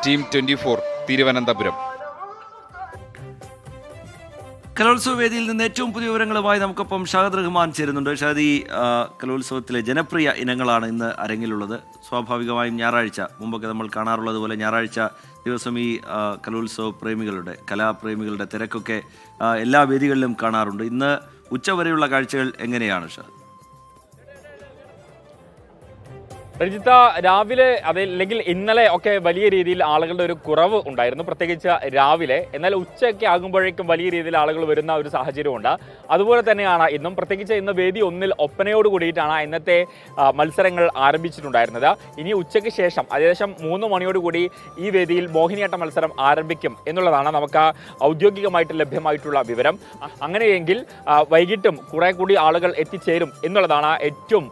ടീം 24 തിരുവനന്തപുരം.
കലോത്സവ വേദിയിൽ നിന്ന് ഏറ്റവും പുതിയ വിവരങ്ങളുമായി നമുക്കൊപ്പം ഷാഹിദ് റഹ്മാൻ ചേരുന്നുണ്ട്. ഷാഹിദ്, ഈ കലോത്സവത്തിലെ ജനപ്രിയ ഇനങ്ങളാണ് ഇന്ന് അരങ്ങിലുള്ളത്. സ്വാഭാവികമായും ഞായറാഴ്ച, മുമ്പൊക്കെ നമ്മൾ കാണാറുള്ളത് പോലെ ഞായറാഴ്ച ദിവസം ഈ കലോത്സവ പ്രേമികളുടെ, കലാപ്രേമികളുടെ തിരക്കൊക്കെ എല്ലാ വേദികളിലും കാണാറുണ്ട്. ഇന്ന് ഉച്ചവരെയുള്ള കാഴ്ചകൾ എങ്ങനെയാണ് ഷാഹിദ്?
രജിത, രാവിലെ അതല്ലെങ്കിൽ ഇന്നലെ ഒക്കെ വലിയ രീതിയിൽ ആളുകളുടെ ഒരു കുറവ് ഉണ്ടായിരുന്നു, പ്രത്യേകിച്ച് രാവിലെ. എന്നാൽ ഉച്ചയൊക്കെ ആകുമ്പോഴേക്കും വലിയ രീതിയിൽ ആളുകൾ വരുന്ന ഒരു സാഹചര്യമുണ്ട്. അതുപോലെ തന്നെയാണ് ഇന്നും, പ്രത്യേകിച്ച് ഇന്ന് വേദി 1 ഒപ്പനയോട് കൂടിയിട്ടാണ് ഇന്നത്തെ മത്സരങ്ങൾ ആരംഭിച്ചിട്ടുണ്ടായിരുന്നത്. ഇനി ഉച്ചയ്ക്ക് ശേഷം ഏകദേശം 3 മണിയോടുകൂടി ഈ വേദിയിൽ മോഹിനിയാട്ട മത്സരം ആരംഭിക്കും എന്നുള്ളതാണ് നമുക്ക് ഔദ്യോഗികമായിട്ട് ലഭ്യമായിട്ടുള്ള വിവരം. അങ്ങനെയെങ്കിൽ വൈകിട്ടും കുറെ കൂടി ആളുകൾ എത്തിച്ചേരും എന്നുള്ളതാണ് ഏറ്റവും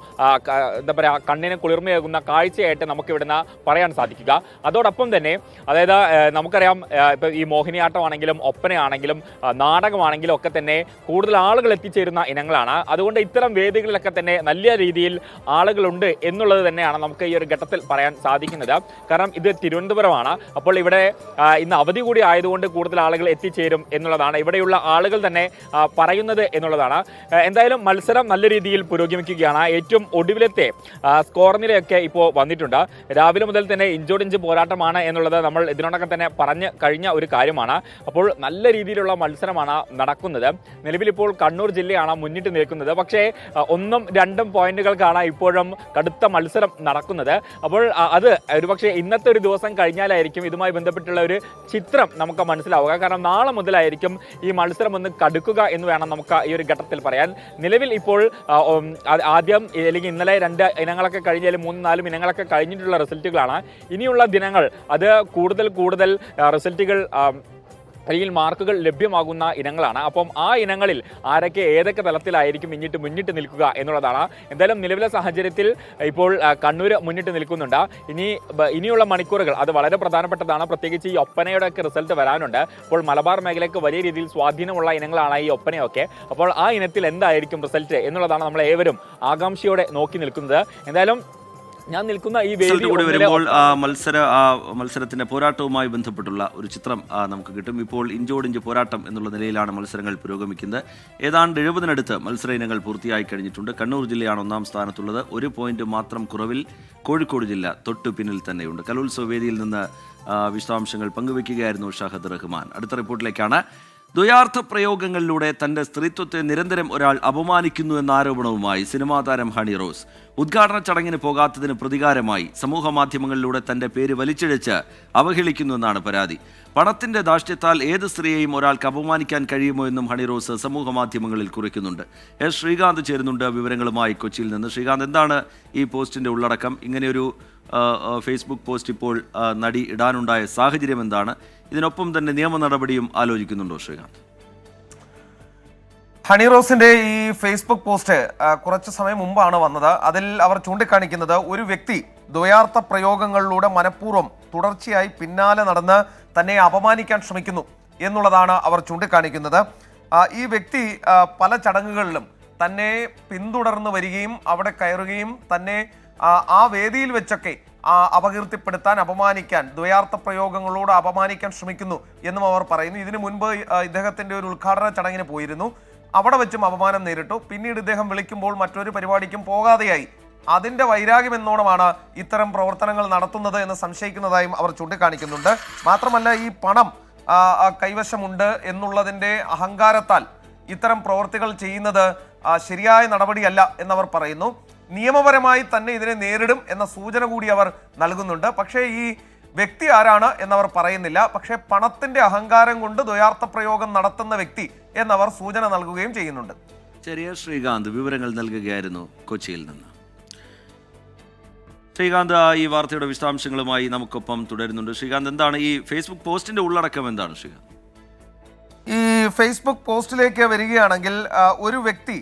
എന്താ പറയുക കണ്ണിന് കുളിർമ കാഴ്ചയായിട്ട് നമുക്ക് ഇവിടുന്ന് പറയാൻ സാധിക്കുക. അതോടൊപ്പം തന്നെ അതായത് നമുക്കറിയാം, ഇപ്പം ഈ മോഹിനിയാട്ടമാണെങ്കിലും ഒപ്പനയാണെങ്കിലും നാടകമാണെങ്കിലും ഒക്കെ തന്നെ കൂടുതൽ ആളുകൾ എത്തിച്ചേരുന്ന ഇനങ്ങളാണ്. അതുകൊണ്ട് ഇത്തരം വേദികളിലൊക്കെ തന്നെ നല്ല രീതിയിൽ ആളുകളുണ്ട് എന്നുള്ളത് തന്നെയാണ് നമുക്ക് ഈ ഒരു ഘട്ടത്തിൽ പറയാൻ സാധിക്കുന്നത്. കാരണം ഇത് തിരുവനന്തപുരമാണ്. അപ്പോൾ ഇവിടെ ഇന്ന് അവധി കൂടി ആയതുകൊണ്ട് കൂടുതൽ ആളുകൾ എത്തിച്ചേരും എന്നുള്ളതാണ് ഇവിടെയുള്ള ആളുകൾ തന്നെ പറയുന്നത് എന്നുള്ളതാണ്. എന്തായാലും മത്സരം നല്ല രീതിയിൽ പുരോഗമിക്കുകയാണ്. ഏറ്റവും ഒടുവിലത്തെ സ്കോർ നിലയൊക്കെ ഇപ്പോൾ വന്നിട്ടുണ്ട്. രാവിലെ മുതൽ തന്നെ ഇഞ്ചോടിഞ്ച് പോരാട്ടമാണ് എന്നുള്ളത് നമ്മൾ ഇതിനോടൊക്കെ തന്നെ പറഞ്ഞു കഴിഞ്ഞ ഒരു കാര്യമാണ്. അപ്പോൾ നല്ല രീതിയിലുള്ള മത്സരമാണ് നടക്കുന്നത്. നിലവിലിപ്പോൾ കണ്ണൂർ ജില്ലയാണ് മുന്നിട്ട് നിൽക്കുന്നത്. പക്ഷേ 1ഉം 2ഉം പോയിന്റുകൾക്കാണ് ഇപ്പോഴും കടുത്ത മത്സരം നടക്കുന്നത്. അപ്പോൾ അത് ഒരുപക്ഷെ ഇന്നത്തെ ഒരു ദിവസം കഴിഞ്ഞാലായിരിക്കും ഇതുമായി ബന്ധപ്പെട്ടുള്ള ഒരു ചിത്രം നമുക്ക് മനസ്സിലാവുക. കാരണം നാളെ മുതലായിരിക്കും ഈ മത്സരം ഒന്ന് കടുക്കുക എന്ന് വേണം നമുക്ക് ഈ ഒരു ഘട്ടത്തിൽ പറയാൻ. നിലവിൽ ഇപ്പോൾ ആദ്യം അല്ലെങ്കിൽ ഇന്നലെ 2 ഇനങ്ങളൊക്കെ കഴിഞ്ഞാൽ 3-4 ഇനങ്ങളൊക്കെ കഴിഞ്ഞിട്ടുള്ള റിസൾട്ടുകളാണ്. ഇനിയുള്ള ദിനങ്ങൾ അത് കൂടുതൽ റിസൾട്ടുകൾ അല്ലെങ്കിൽ മാർക്കുകൾ ലഭ്യമാകുന്ന ഇനങ്ങളാണ്. അപ്പം ആ ഇനങ്ങളിൽ ആരൊക്കെ ഏതൊക്കെ തലത്തിലായിരിക്കും മുന്നിട്ട് നിൽക്കുക എന്നുള്ളതാണ്. എന്തായാലും നിലവിലെ സാഹചര്യത്തിൽ ഇപ്പോൾ കണ്ണൂർ മുന്നിട്ട് നിൽക്കുന്നുണ്ട്. ഇനിയുള്ള മണിക്കൂറുകൾ അത് വളരെ പ്രധാനപ്പെട്ടതാണ്. പ്രത്യേകിച്ച് ഈ ഒപ്പനയുടെ ഒക്കെ റിസൾട്ട് വരാനുണ്ട്. അപ്പോൾ മലബാർ മേഖലയ്ക്ക് വലിയ രീതിയിൽ സ്വാധീനമുള്ള ഇനങ്ങളാണ് ഈ ഒപ്പനയൊക്കെ. അപ്പോൾ ആ ഇനത്തിൽ എന്തായിരിക്കും റിസൾട്ട് എന്നുള്ളതാണ് നമ്മൾ ഏവരും ആകാംക്ഷയോടെ നോക്കി നിൽക്കുന്നത്. എന്തായാലും ഞാൻ നിൽക്കുന്ന ഈ വേദി
കൂടി വരുമ്പോൾ മത്സരത്തിന്റെ പോരാട്ടവുമായി ബന്ധപ്പെട്ടുള്ള ഒരു ചിത്രം നമുക്ക് കിട്ടും. ഇപ്പോൾ ഇഞ്ചോടിഞ്ച് പോരാട്ടം എന്നുള്ള നിലയിലാണ് മത്സരങ്ങൾ പുരോഗമിക്കുന്നത്. ഏതാണ്ട് 70-നടുത്ത് മത്സര ഇനങ്ങൾ പൂർത്തിയായി കഴിഞ്ഞിട്ടുണ്ട്. കണ്ണൂർ ജില്ലയാണ് 1ാം സ്ഥാനത്തുള്ളത്. 1 പോയിന്റ് മാത്രം കുറവിൽ കോഴിക്കോട് ജില്ല തൊട്ടു പിന്നിൽ തന്നെയുണ്ട്. കലോത്സവ വേദിയിൽ നിന്ന് വിശദാംശങ്ങൾ പങ്കുവയ്ക്കുകയായിരുന്നു ഷാഹദ് റഹ്മാൻ. അടുത്ത റിപ്പോർട്ടിലേക്കാണ്. ദ്വയാർത്ഥ പ്രയോഗങ്ങളിലൂടെ തന്റെ സ്ത്രീത്വത്തെ നിരന്തരം ഒരാൾ അപമാനിക്കുന്നു എന്ന ആരോപണവുമായി സിനിമാ താരം ഹണി റോസ്. ഉദ്ഘാടന ചടങ്ങിന് പോകാത്തതിന് പ്രതികാരമായി സമൂഹ മാധ്യമങ്ങളിലൂടെ തന്റെ പേര് വലിച്ചിഴച്ച് അവഹേളിക്കുന്നുവെന്നാണ് പരാതി. പണത്തിന്റെ ധാർഷ്ട്യത്താൽ ഏത് സ്ത്രീയെയും ഒരാൾക്ക് അപമാനിക്കാൻ കഴിയുമോ എന്നും ഹണി റോസ് സമൂഹ മാധ്യമങ്ങളിൽ കുറിക്കുന്നുണ്ട്. എസ് ശ്രീകാന്ത് ചേരുന്നുണ്ട് വിവരങ്ങളുമായി കൊച്ചിയിൽ നിന്ന്. ശ്രീകാന്ത്, എന്താണ് ഈ പോസ്റ്റിന്റെ ഉള്ളടക്കം? ഇങ്ങനെയൊരു ഫേസ്ബുക്ക് പോസ്റ്റ് ഇപ്പോൾ നടി ഇടാനുണ്ടായ സാഹചര്യം എന്താണ്? ഇതിനൊപ്പം തന്നെ നിയമ നടപടിയും ആലോചിക്കുന്നുണ്ടോ ശ്രീകാന്ത്?
ഹണി റോസിന്റെ ഈ ഫേസ്ബുക്ക് പോസ്റ്റ് കുറച്ചു സമയം മുമ്പാണ് വന്നത്. അതിൽ അവർ ചൂണ്ടിക്കാണിക്കുന്നത് ഒരു വ്യക്തി ദ്വയാർത്ഥ പ്രയോഗങ്ങളിലൂടെ മനഃപൂർവ്വം തുടർച്ചയായി പിന്നാലെ നടന്ന് തന്നെ അപമാനിക്കാൻ ശ്രമിക്കുന്നു എന്നുള്ളതാണ് അവർ ചൂണ്ടിക്കാണിക്കുന്നത്. ഈ വ്യക്തി പല ചടങ്ങുകളിലും തന്നെ പിന്തുടർന്ന് വരികയും അവിടെ കയറുകയും തന്നെ ആ വേദിയിൽ വെച്ചൊക്കെ അപകീർത്തിപ്പെടുത്താൻ, അപമാനിക്കാൻ, ദ്വയാർത്ഥ പ്രയോഗങ്ങളോട് അപമാനിക്കാൻ ശ്രമിക്കുന്നു എന്നും അവർ പറയുന്നു. ഇതിനു മുൻപ് ഇദ്ദേഹത്തിന്റെ ഒരു ഉദ്ഘാടന ചടങ്ങിന് പോയിരുന്നു. അവിടെ വെച്ചും അപമാനം നേരിട്ടു. പിന്നീട് ഇദ്ദേഹം വിളിക്കുമ്പോൾ മറ്റൊരു പരിപാടിക്കും പോകാതെയായി. അതിന്റെ വൈരാഗ്യം എന്നോണമാണ് ഇത്തരം പ്രവർത്തനങ്ങൾ നടത്തുന്നത് എന്ന് സംശയിക്കുന്നതായും അവർ ചൂണ്ടിക്കാണിക്കുന്നുണ്ട്. മാത്രമല്ല, ഈ പണം കൈവശമുണ്ട് എന്നുള്ളതിന്റെ അഹങ്കാരത്താൽ ഇത്തരം പ്രവൃത്തികൾ ചെയ്യുന്നത് ശരിയായ നടപടിയല്ല എന്നവർ പറയുന്നു. നിയമപരമായി തന്നെ ഇതിനെ നേരിടും എന്ന സൂചന കൂടി അവർ നൽകുന്നുണ്ട്. പക്ഷേ ഈ വ്യക്തി ആരാണ് എന്നവർ പറയുന്നില്ല. പക്ഷേ പണത്തിന്റെ അഹങ്കാരം കൊണ്ട് ദ്വയാർത്ഥ പ്രയോഗം നടത്തുന്ന വ്യക്തി എന്നവർ സൂചന നൽകുകയും ചെയ്യുന്നുണ്ട്.
ചെറിയ ശ്രീകാന്ത് വിവരങ്ങൾ നൽകുകയായിരുന്നു കൊച്ചിയിൽ നിന്ന്. ശ്രീകാന്ത് ഈ വാർത്തയുടെ വിശദാംശങ്ങളുമായി നമുക്കൊപ്പം തുടരുന്നുണ്ട്. ശ്രീകാന്ത്, എന്താണ് ഈ ഫേസ്ബുക്ക് പോസ്റ്റിന്റെ ഉള്ളടക്കം? എന്താണ് ശ്രീകാന്ത്?
ഈ ഫേസ്ബുക്ക് പോസ്റ്റിലേക്ക് വരികയാണെങ്കിൽ, ഒരു വ്യക്തി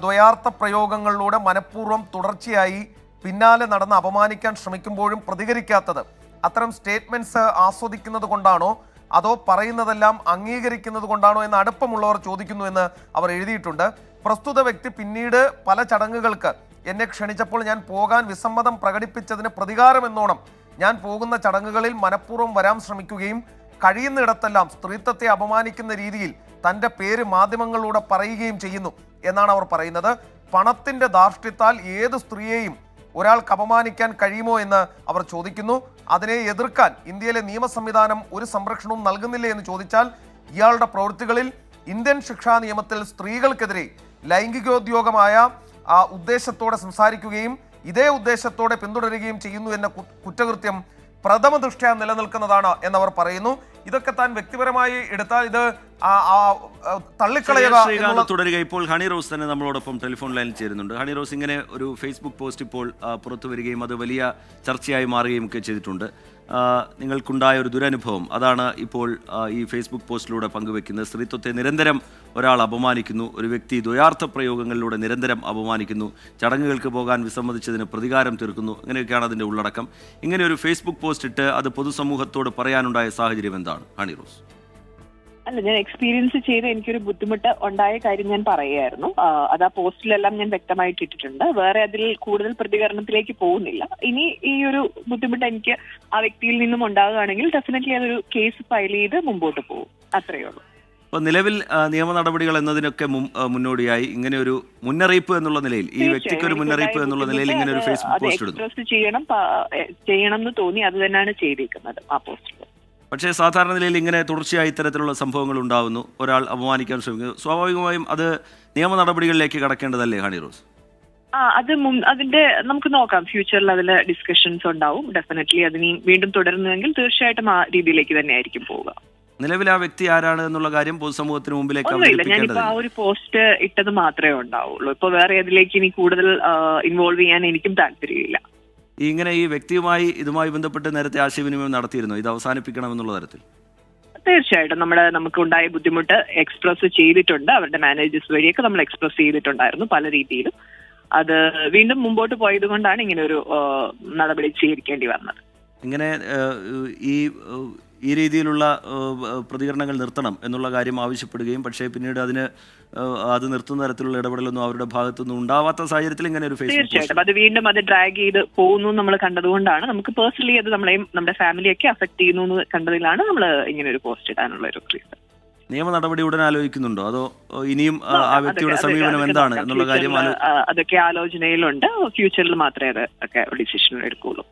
ദ്വയാർത്ഥ പ്രയോഗങ്ങളിലൂടെ മനഃപൂർവ്വം തുടർച്ചയായി പിന്നാലെ നടന്ന് അപമാനിക്കാൻ ശ്രമിക്കുമ്പോഴും പ്രതികരിക്കാത്തത് അത്തരം സ്റ്റേറ്റ്മെന്റ്സ് ആസ്വദിക്കുന്നത് കൊണ്ടാണോ അതോ പറയുന്നതെല്ലാം അംഗീകരിക്കുന്നത് കൊണ്ടാണോ എന്ന് അടുപ്പമുള്ളവർ ചോദിക്കുന്നു എന്ന് അവർ എഴുതിയിട്ടുണ്ട്. പ്രസ്തുത വ്യക്തി പിന്നീട് പല ചടങ്ങുകൾക്ക് എന്നെ ക്ഷണിച്ചപ്പോൾ ഞാൻ പോകാൻ വിസമ്മതം പ്രകടിപ്പിച്ചതിന് പ്രതികാരമെന്നോണം ഞാൻ പോകുന്ന ചടങ്ങുകളിൽ മനഃപൂർവ്വം വരാൻ ശ്രമിക്കുകയും കഴിയുന്നിടത്തെല്ലാം സ്ത്രീത്വത്തെ അപമാനിക്കുന്ന രീതിയിൽ തൻ്റെ പേര് മാധ്യമങ്ങളിലൂടെ പറയുകയും ചെയ്യുന്നു എന്നാണ് അവർ പറയുന്നത്. പണത്തിന്റെ ധാർഷ്ട്യത്താൽ ഏത് സ്ത്രീയെയും ഒരാൾക്ക് അപമാനിക്കാൻ കഴിയുമോ എന്ന് അവർ ചോദിക്കുന്നു. അതിനെ എതിർക്കാൻ ഇന്ത്യയിലെ നിയമ സംവിധാനം ഒരു സംരക്ഷണവും നൽകുന്നില്ലേ എന്ന് ചോദിച്ചാൽ, ഇയാളുടെ പ്രവൃത്തികളിൽ ഇന്ത്യൻ ശിക്ഷാ നിയമത്തിൽ സ്ത്രീകൾക്കെതിരെ ലൈംഗികോദ്യോഗമായ ഉദ്ദേശത്തോടെ സംസാരിക്കുകയും ഇതേ ഉദ്ദേശത്തോടെ പിന്തുടരുകയും ചെയ്യുന്നു എന്ന കുറ്റകൃത്യം പ്രഥമ ദൃഷ്ട്യാ നിലനിൽക്കുന്നതാണ് എന്നവർ പറയുന്നു. ഇതൊക്കെ താൻ വ്യക്തിപരമായി എടുത്താൽ ഇത് തള്ളിക്കളയുക.
തുടരുക. ഇപ്പോൾ ഹണി റോസ് തന്നെ നമ്മളോടൊപ്പം ടെലിഫോൺ ലൈനിൽ ചേരുന്നുണ്ട്. ഹണി റോസ്, ഇങ്ങനെ ഒരു ഫേസ്ബുക്ക് പോസ്റ്റ് ഇപ്പോൾ പുറത്തു വരികയും അത് വലിയ ചർച്ചയായി മാറുകയും ഒക്കെ ചെയ്തിട്ടുണ്ട്. നിങ്ങൾക്കുണ്ടായ ഒരു ദുരനുഭവം അതാണ് ഇപ്പോൾ ഈ ഫേസ്ബുക്ക് പോസ്റ്റിലൂടെ പങ്കുവെക്കുന്നത്. സ്ത്രീത്വത്തെ നിരന്തരം ഒരാൾ അപമാനിക്കുന്നു, ഒരു വ്യക്തി ദ്വയാർത്ഥ പ്രയോഗങ്ങളിലൂടെ നിരന്തരം അപമാനിക്കുന്നു, ചടങ്ങുകൾക്ക് പോകാൻ വിസമ്മതിച്ചതിന് പ്രതികാരം തീർക്കുന്നു, അങ്ങനെയൊക്കെയാണ് അതിൻ്റെ ഉള്ളടക്കം. ഇങ്ങനെ ഒരു ഫേസ്ബുക്ക് പോസ്റ്റ് ഇട്ട് അത് പൊതുസമൂഹത്തോട് പറയാനുണ്ടായ സാഹചര്യം എന്താണ് ഹണി റോസ്?
അല്ല, ഞാൻ എക്സ്പീരിയൻസ് ചെയ്ത് എനിക്കൊരു ബുദ്ധിമുട്ട് ഉണ്ടായ കാര്യം ഞാൻ പറയുകയായിരുന്നു. അത് ആ പോസ്റ്റിലെല്ലാം ഞാൻ വ്യക്തമായിട്ട് ഇട്ടിട്ടുണ്ട്. വേറെ അതിൽ കൂടുതൽ പ്രതികരണത്തിലേക്ക് പോകുന്നില്ല. ഇനി ഈ ഒരു ബുദ്ധിമുട്ട് എനിക്ക് ആ വ്യക്തിയിൽ നിന്നും ഉണ്ടാകുകയാണെങ്കിൽ ഡെഫിനറ്റ്ലി അതൊരു കേസ് ഫയൽ ചെയ്ത് മുമ്പോട്ട് പോകും. അത്രയേ ഉള്ളൂ.
അപ്പോൾ നിലവിൽ നിയമ നടപടികൾ എന്നതിനൊക്കെ മുന്നോടിയായി ഇങ്ങനെ ഒരു മുന്നറിയിപ്പ് എന്നുള്ള നിലയിൽ, ഈ വ്യക്തിക്ക് ഒരു മുന്നറിയിപ്പ് എന്നുള്ള നിലയിൽ ഇങ്ങനെ ഒരു ഫേസ്ബുക്ക് പോസ്റ്റ് ഇടുന്നു.
എക്സ്പ്രസ് ചെയ്യണം എന്ന് തോന്നി അത് തന്നെയാണ് ചെയ്തിരിക്കുന്നത് ആ പോസ്റ്റിൽ.
പക്ഷേ സാധാരണ നിലയിൽ ഇങ്ങനെ തുടർച്ചയായി ഇത്തരത്തിലുള്ള സംഭവങ്ങൾ ഉണ്ടാകുന്നു, ഒരാൾ അപമാനിക്കാൻ ശ്രമിക്കുന്നു, സ്വാഭാവികമായും അത് നിയമ നടപടികളിലേക്ക് കടക്കേണ്ടതല്ലേ ഹണി റോസ്?
അതിന്റെ നമുക്ക് നോക്കാം. ഫ്യൂച്ചറിൽ അതിൽ ഡിസ്കഷൻസ് ഉണ്ടാവും. ഡെഫിനറ്റ്ലി അതിന് വീണ്ടും തുടരുന്നെങ്കിൽ തീർച്ചയായിട്ടും ആ രീതിയിലേക്ക് തന്നെ ആയിരിക്കും പോവുക.
നിലവിൽ ആ വ്യക്തി ആരാണ് എന്നുള്ള കാര്യം പൊതുസമൂഹത്തിന് മുമ്പിലേക്ക്
ഒന്നുമില്ല. ഞാനിപ്പോ ആ ഒരു പോസ്റ്റ് ഇട്ടത് മാത്രമേ ഉണ്ടാവുള്ളൂ. ഇപ്പൊ വേറെ അതിലേക്ക് ഇനി കൂടുതൽ ഇൻവോൾവ് ചെയ്യാൻ എനിക്കും താല്പര്യമില്ല.
ഇങ്ങനെ ഈ വ്യക്തിയുമായി ഇതുമായി ബന്ധപ്പെട്ട് നേരത്തെ ആശയവിനിമയം നടത്തിയിരുന്നു, ഇത് അവസാനിപ്പിക്കണമെന്നുള്ള തരത്തിൽ?
തീർച്ചയായിട്ടും നമുക്ക് ഉണ്ടായ ബുദ്ധിമുട്ട് എക്സ്പ്രസ് ചെയ്തിട്ടുണ്ട്. അവരുടെ മാനേജേഴ്സ് വഴിയൊക്കെ നമ്മൾ എക്സ്പ്രസ് ചെയ്തിട്ടുണ്ടായിരുന്നു പല രീതിയിലും. അത് വീണ്ടും മുമ്പോട്ട് പോയത് കൊണ്ടാണ് ഇങ്ങനെ ഒരു നടപടി സ്വീകരിക്കേണ്ടി വന്നത്.
ഇങ്ങനെ ഈ രീതിയിലുള്ള പ്രതികരണങ്ങൾ നിർത്തണം എന്നുള്ള കാര്യം ആവശ്യപ്പെടുകയും പക്ഷേ പിന്നീട് അത് നിർത്തുന്ന തരത്തിലുള്ള ഇടപെടലൊന്നും അവരുടെ ഭാഗത്തുനിന്നും ഉണ്ടാവാത്ത സാഹചര്യത്തിൽ ഇങ്ങനെ ഒരു
തീർച്ചയായിട്ടും അത് വീണ്ടും അത് ഡ്രാഗ് ചെയ്ത് പോകുന്നു നമ്മൾ കണ്ടതുകൊണ്ടാണ്, നമുക്ക് പേഴ്സണലി അത് നമ്മളെയും നമ്മുടെ ഫാമിലിയൊക്കെ അഫക്ട് ചെയ്യുന്നു എന്ന് കണ്ടതിലാണ് നമ്മൾ ഇങ്ങനെ ഒരു പോസ്റ്റ് ഇടാനുള്ള ഒരു റീസൺ.
നിയമ നടപടി ഉടൻ ആലോചിക്കുന്നുണ്ടോ, അതോ ഇനിയും ആ വ്യക്തിയുടെ സമീപനം എന്താണ് എന്നുള്ള കാര്യം
അതൊക്കെ ആലോചനയിലുണ്ട്. ഫ്യൂച്ചറിൽ മാത്രമേ അതൊക്കെ ഡിസിഷൻ എടുക്കുള്ളൂ.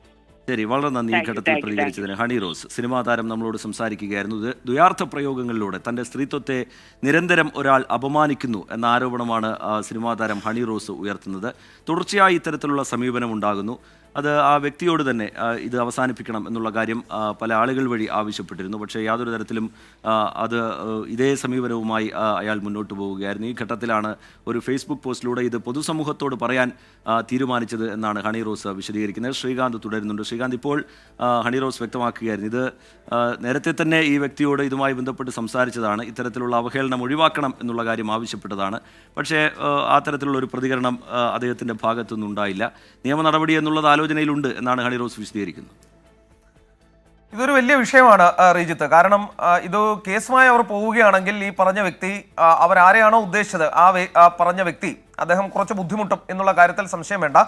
ശരി, വളരെ നന്ദി ഈ ഘട്ടത്തിൽ പ്രതികരിച്ചതിന്. ഹണി റോസ്, സിനിമാ താരം, നമ്മളോട് സംസാരിക്കുകയായിരുന്നു. ദ്വയാർത്ഥ പ്രയോഗങ്ങളിലൂടെ തൻ്റെ സ്ത്രീത്വത്തെ നിരന്തരം ഒരാൾ അപമാനിക്കുന്നു എന്ന ആരോപണമാണ് സിനിമാ താരം ഹണി റോസ് ഉയർത്തുന്നത്. തുടർച്ചയായി ഇത്തരത്തിലുള്ള സമീപനം ഉണ്ടാകുന്നു. അത് ആ വ്യക്തിയോട് തന്നെ ഇത് അവസാനിപ്പിക്കണം എന്നുള്ള കാര്യം പല ആളുകൾ വഴി ആവശ്യപ്പെട്ടിരുന്നു. പക്ഷേ യാതൊരു തരത്തിലും ഇതേ സമീപനവുമായി അയാൾ മുന്നോട്ട് പോവുകയായിരുന്നു. ഈ ഘട്ടത്തിലാണ് ഒരു ഫേസ്ബുക്ക് പോസ്റ്റിലൂടെ ഇത് പൊതുസമൂഹത്തോട് പറയാൻ തീരുമാനിച്ചത് എന്നാണ് ഹണി റോസ് വിശദീകരിക്കുന്നത്. ശ്രീകാന്ത് തുടരുന്നുണ്ട്. ശ്രീകാന്ത്, ഇപ്പോൾ ഹണി റോസ് വ്യക്തമാക്കുകയായിരുന്നു ഇത് നേരത്തെ തന്നെ ഈ വ്യക്തിയോട് ഇതുമായി ബന്ധപ്പെട്ട് സംസാരിച്ചതാണ്, ഇത്തരത്തിലുള്ള അവഹേളനം ഒഴിവാക്കണം എന്നുള്ള കാര്യം ആവശ്യപ്പെട്ടതാണ്. പക്ഷേ ആ തരത്തിലുള്ള ഒരു പ്രതികരണം അദ്ദേഹത്തിൻ്റെ ഭാഗത്തുനിന്നുണ്ടായില്ല. നിയമ നടപടി എന്നുള്ളത് ആലോചനയിലുണ്ട് എന്നാണ് ഹണി റോസ് വിശദീകരിക്കുന്നത്.
ഇതൊരു വലിയ വിഷയമാണ് റീജിത്ത്. കാരണം ഇത് കേസുമായി അവർ പോവുകയാണെങ്കിൽ ഈ പറഞ്ഞ വ്യക്തി അവരാരെയാണോ ഉദ്ദേശിച്ചത് ആ പറഞ്ഞ വ്യക്തി അദ്ദേഹം കുറച്ച് ബുദ്ധിമുട്ടും എന്നുള്ള കാര്യത്തിൽ സംശയം വേണ്ട.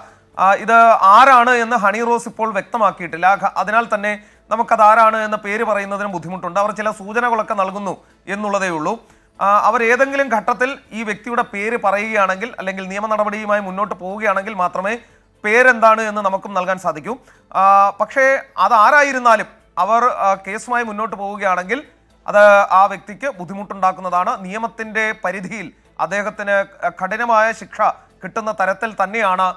ഇത് ആരാണ് എന്ന് ഹണി റോസ് ഇപ്പോൾ വ്യക്തമാക്കിയിട്ടില്ല. അതിനാൽ തന്നെ നമുക്കത് ആരാണ് എന്ന പേര് പറയുന്നതിന് ബുദ്ധിമുട്ടുണ്ട്. അവർ ചില സൂചനകളൊക്കെ നൽകുന്നു എന്നുള്ളതേ ഉള്ളൂ. അവർ ഏതെങ്കിലും ഘട്ടത്തിൽ ഈ വ്യക്തിയുടെ പേര് പറയുകയാണെങ്കിൽ അല്ലെങ്കിൽ നിയമ നടപടിയുമായി മുന്നോട്ട് പോവുകയാണെങ്കിൽ മാത്രമേ പേരെന്താണ് എന്ന് നമുക്കും നൽകാൻ സാധിക്കൂ. പക്ഷേ അതാരായിരുന്നാലും അവർ കേസുമായി മുന്നോട്ട് പോവുകയാണെങ്കിൽ അത് ആ വ്യക്തിക്ക് ബുദ്ധിമുട്ടുണ്ടാക്കുന്നതാണ്. നിയമത്തിൻ്റെ പരിധിയിൽ അദ്ദേഹത്തിന് കഠിനമായ ശിക്ഷ കിട്ടുന്ന തരത്തിൽ തന്നെയാണ്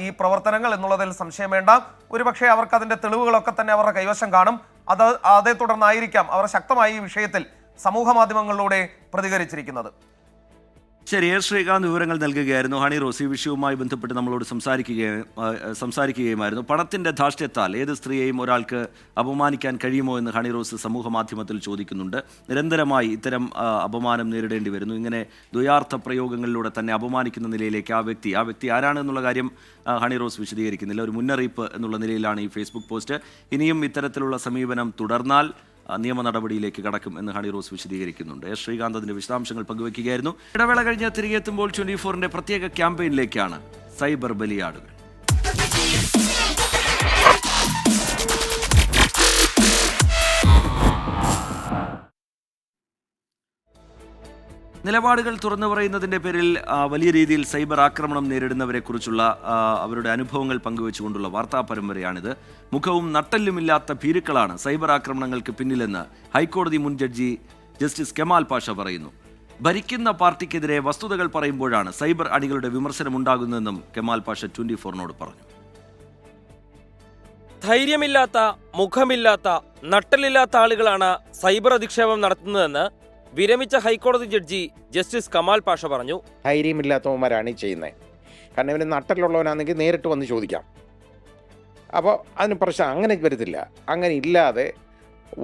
ഈ പ്രവർത്തനങ്ങൾ എന്നുള്ളതിൽ സംശയം വേണ്ട. ഒരുപക്ഷെ അവർക്ക് അതിൻ്റെ തെളിവുകളൊക്കെ തന്നെ അവരുടെ കൈവശം കാണും. അതേ തുടർന്നായിരിക്കാം അവർ ശക്തമായി ഈ വിഷയത്തിൽ സമൂഹ മാധ്യമങ്ങളിലൂടെ പ്രതികരിച്ചിരിക്കുന്നത്.
ശരി, ശ്രീകാന്ത് വിവരങ്ങൾ നൽകുകയായിരുന്നു. ഹണി റോസ് ഈ വിഷയവുമായി ബന്ധപ്പെട്ട് നമ്മളോട് സംസാരിക്കുകയുമായിരുന്നു. പണത്തിൻ്റെ ധാർഷ്ട്യത്താൽ ഏത് സ്ത്രീയെയും ഒരാൾക്ക് അപമാനിക്കാൻ കഴിയുമോ എന്ന് ഹണി റോസ് സമൂഹ മാധ്യമത്തിൽ ചോദിക്കുന്നുണ്ട്. നിരന്തരമായി ഇത്തരം അപമാനം നേരിടേണ്ടി വരുന്നു. ഇങ്ങനെ ദ്വയാർത്ഥ പ്രയോഗങ്ങളിലൂടെ തന്നെ അപമാനിക്കുന്ന നിലയിലേക്ക് ആ വ്യക്തി ആരാണെന്നുള്ള കാര്യം ഹണി റോസ് വിശദീകരിക്കുന്നില്ല. ഒരു മുന്നറിയിപ്പ് എന്നുള്ള നിലയിലാണ് ഈ ഫേസ്ബുക്ക് പോസ്റ്റ്. ഇനിയും ഇത്തരത്തിലുള്ള സമീപനം തുടർന്നാൽ നിയമ നടപടിയിലേക്ക് കടക്കും എന്ന് ഹണി റോസ് വിശദീകരിക്കുന്നുണ്ട്. ശ്രീകാന്ത് അതിൻ്റെ വിശദാംശങ്ങൾ പങ്കുവയ്ക്കുകയായിരുന്നു. ഇടവേള കഴിഞ്ഞ് തിരികെ എത്തുമ്പോൾ 24ന്റെ പ്രത്യേക ക്യാമ്പയിനിലേക്കാണ് സൈബർ ബലിയാടുകൾ. നിലപാടുകൾ തുറന്നു പറയുന്നതിൻ്റെ പേരിൽ വലിയ രീതിയിൽ സൈബർ ആക്രമണം നേരിടുന്നവരെക്കുറിച്ചുള്ള അവരുടെ അനുഭവങ്ങൾ പങ്കുവെച്ചുകൊണ്ടുള്ള വാർത്താ പരമ്പരയാണിത്. മുഖവും നട്ടെല്ലുമില്ലാത്ത ഭീരുക്കളാണ് സൈബർ ആക്രമണങ്ങൾക്ക് പിന്നിലെന്ന് ഹൈക്കോടതി മുൻ ജഡ്ജി ജസ്റ്റിസ് കെമാൽ പാഷ പറയുന്നു. ഭരിക്കുന്ന പാർട്ടിക്കെതിരെ വസ്തുതകൾ പറയുമ്പോഴാണ് സൈബർ അണികളുടെ വിമർശനമുണ്ടാകുന്നതെന്നും കെമാൽ പാഷ 24നോട് പറഞ്ഞു.
ധൈര്യമില്ലാത്ത, മുഖമില്ലാത്ത, നട്ടലില്ലാത്ത ആളുകളാണ് സൈബർ അധിക്ഷേപം നടത്തുന്നതെന്ന് വിരമിച്ച ഹൈക്കോടതി ജഡ്ജി ജസ്റ്റിസ് കമാൽ പാഷ പറഞ്ഞു.
ധൈര്യമില്ലാത്തവന്മാരാണ് ഈ ചെയ്യുന്നത്. കാരണം ഇവന് നട്ടലുള്ളവനാണെങ്കിൽ നേരിട്ട് വന്ന് ചോദിക്കാം. അപ്പോൾ അതിന് പ്രശ്നം അങ്ങനെ വരത്തില്ല. അങ്ങനെ ഇല്ലാതെ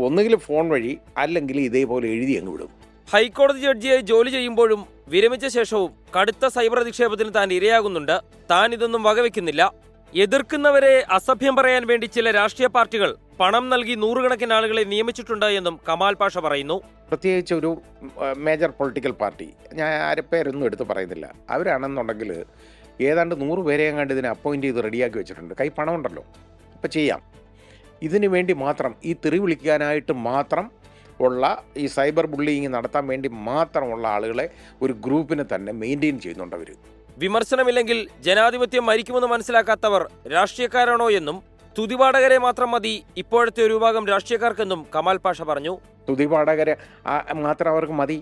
ഒന്നുകിൽ ഫോൺ വഴി അല്ലെങ്കിൽ ഇതേപോലെ എഴുതി അങ്ങ് വിടും.
ഹൈക്കോടതി ജഡ്ജിയായി ജോലി ചെയ്യുമ്പോഴും വിരമിച്ച ശേഷവും കടുത്ത സൈബർ അധിക്ഷേപത്തിന് താൻ ഇരയാകുന്നുണ്ട്. താൻ ഇതൊന്നും വകവെക്കുന്നില്ല. എതിർക്കുന്നവരെ അസഭ്യം പറയാൻ വേണ്ടി ചില രാഷ്ട്രീയ പാർട്ടികൾ പണം നൽകി നൂറുകണക്കിന് ആളുകളെ നിയമിച്ചിട്ടുണ്ട് എന്നും കമാൽ പാഷ പറയുന്നു.
പ്രത്യേകിച്ച് ഒരു മേജർ പൊളിറ്റിക്കൽ പാർട്ടി, ഞാൻ ആരെ പേരൊന്നും എടുത്ത് പറയുന്നില്ല, അവരാണെന്നുണ്ടെങ്കിൽ ഏതാണ്ട് 100 പേരെ കണ്ട് ഇതിനെ അപ്പോയിൻ്റ് ചെയ്ത് റെഡിയാക്കി വെച്ചിട്ടുണ്ട്. കൈ പണമുണ്ടല്ലോ, അപ്പോൾ ചെയ്യാം. ഇതിനു വേണ്ടി മാത്രം, ഈ തെറി വിളിക്കാനായിട്ട് മാത്രം ഉള്ള, ഈ സൈബർ ബുള്ളിങ് നടത്താൻ വേണ്ടി മാത്രമുള്ള ആളുകളെ ഒരു ഗ്രൂപ്പിനെ തന്നെ മെയിൻറ്റെയിൻ ചെയ്യുന്നുണ്ട് അവർ.
വിമർശനമില്ലെങ്കിൽ ജനാധിപത്യം മരിക്കുമെന്ന് മനസ്സിലാക്കാത്തവർ രാഷ്ട്രീയക്കാരാണോ എന്നും തുതിപാഠകരെ മാത്രം മതി ഇപ്പോഴത്തെ ഒരു വിഭാഗം രാഷ്ട്രീയക്കാർക്കെന്നും കമാൽ പാഷ പറഞ്ഞു.
സ്തുതിപാഠകരെ മാത്രം അവർക്ക് മതി.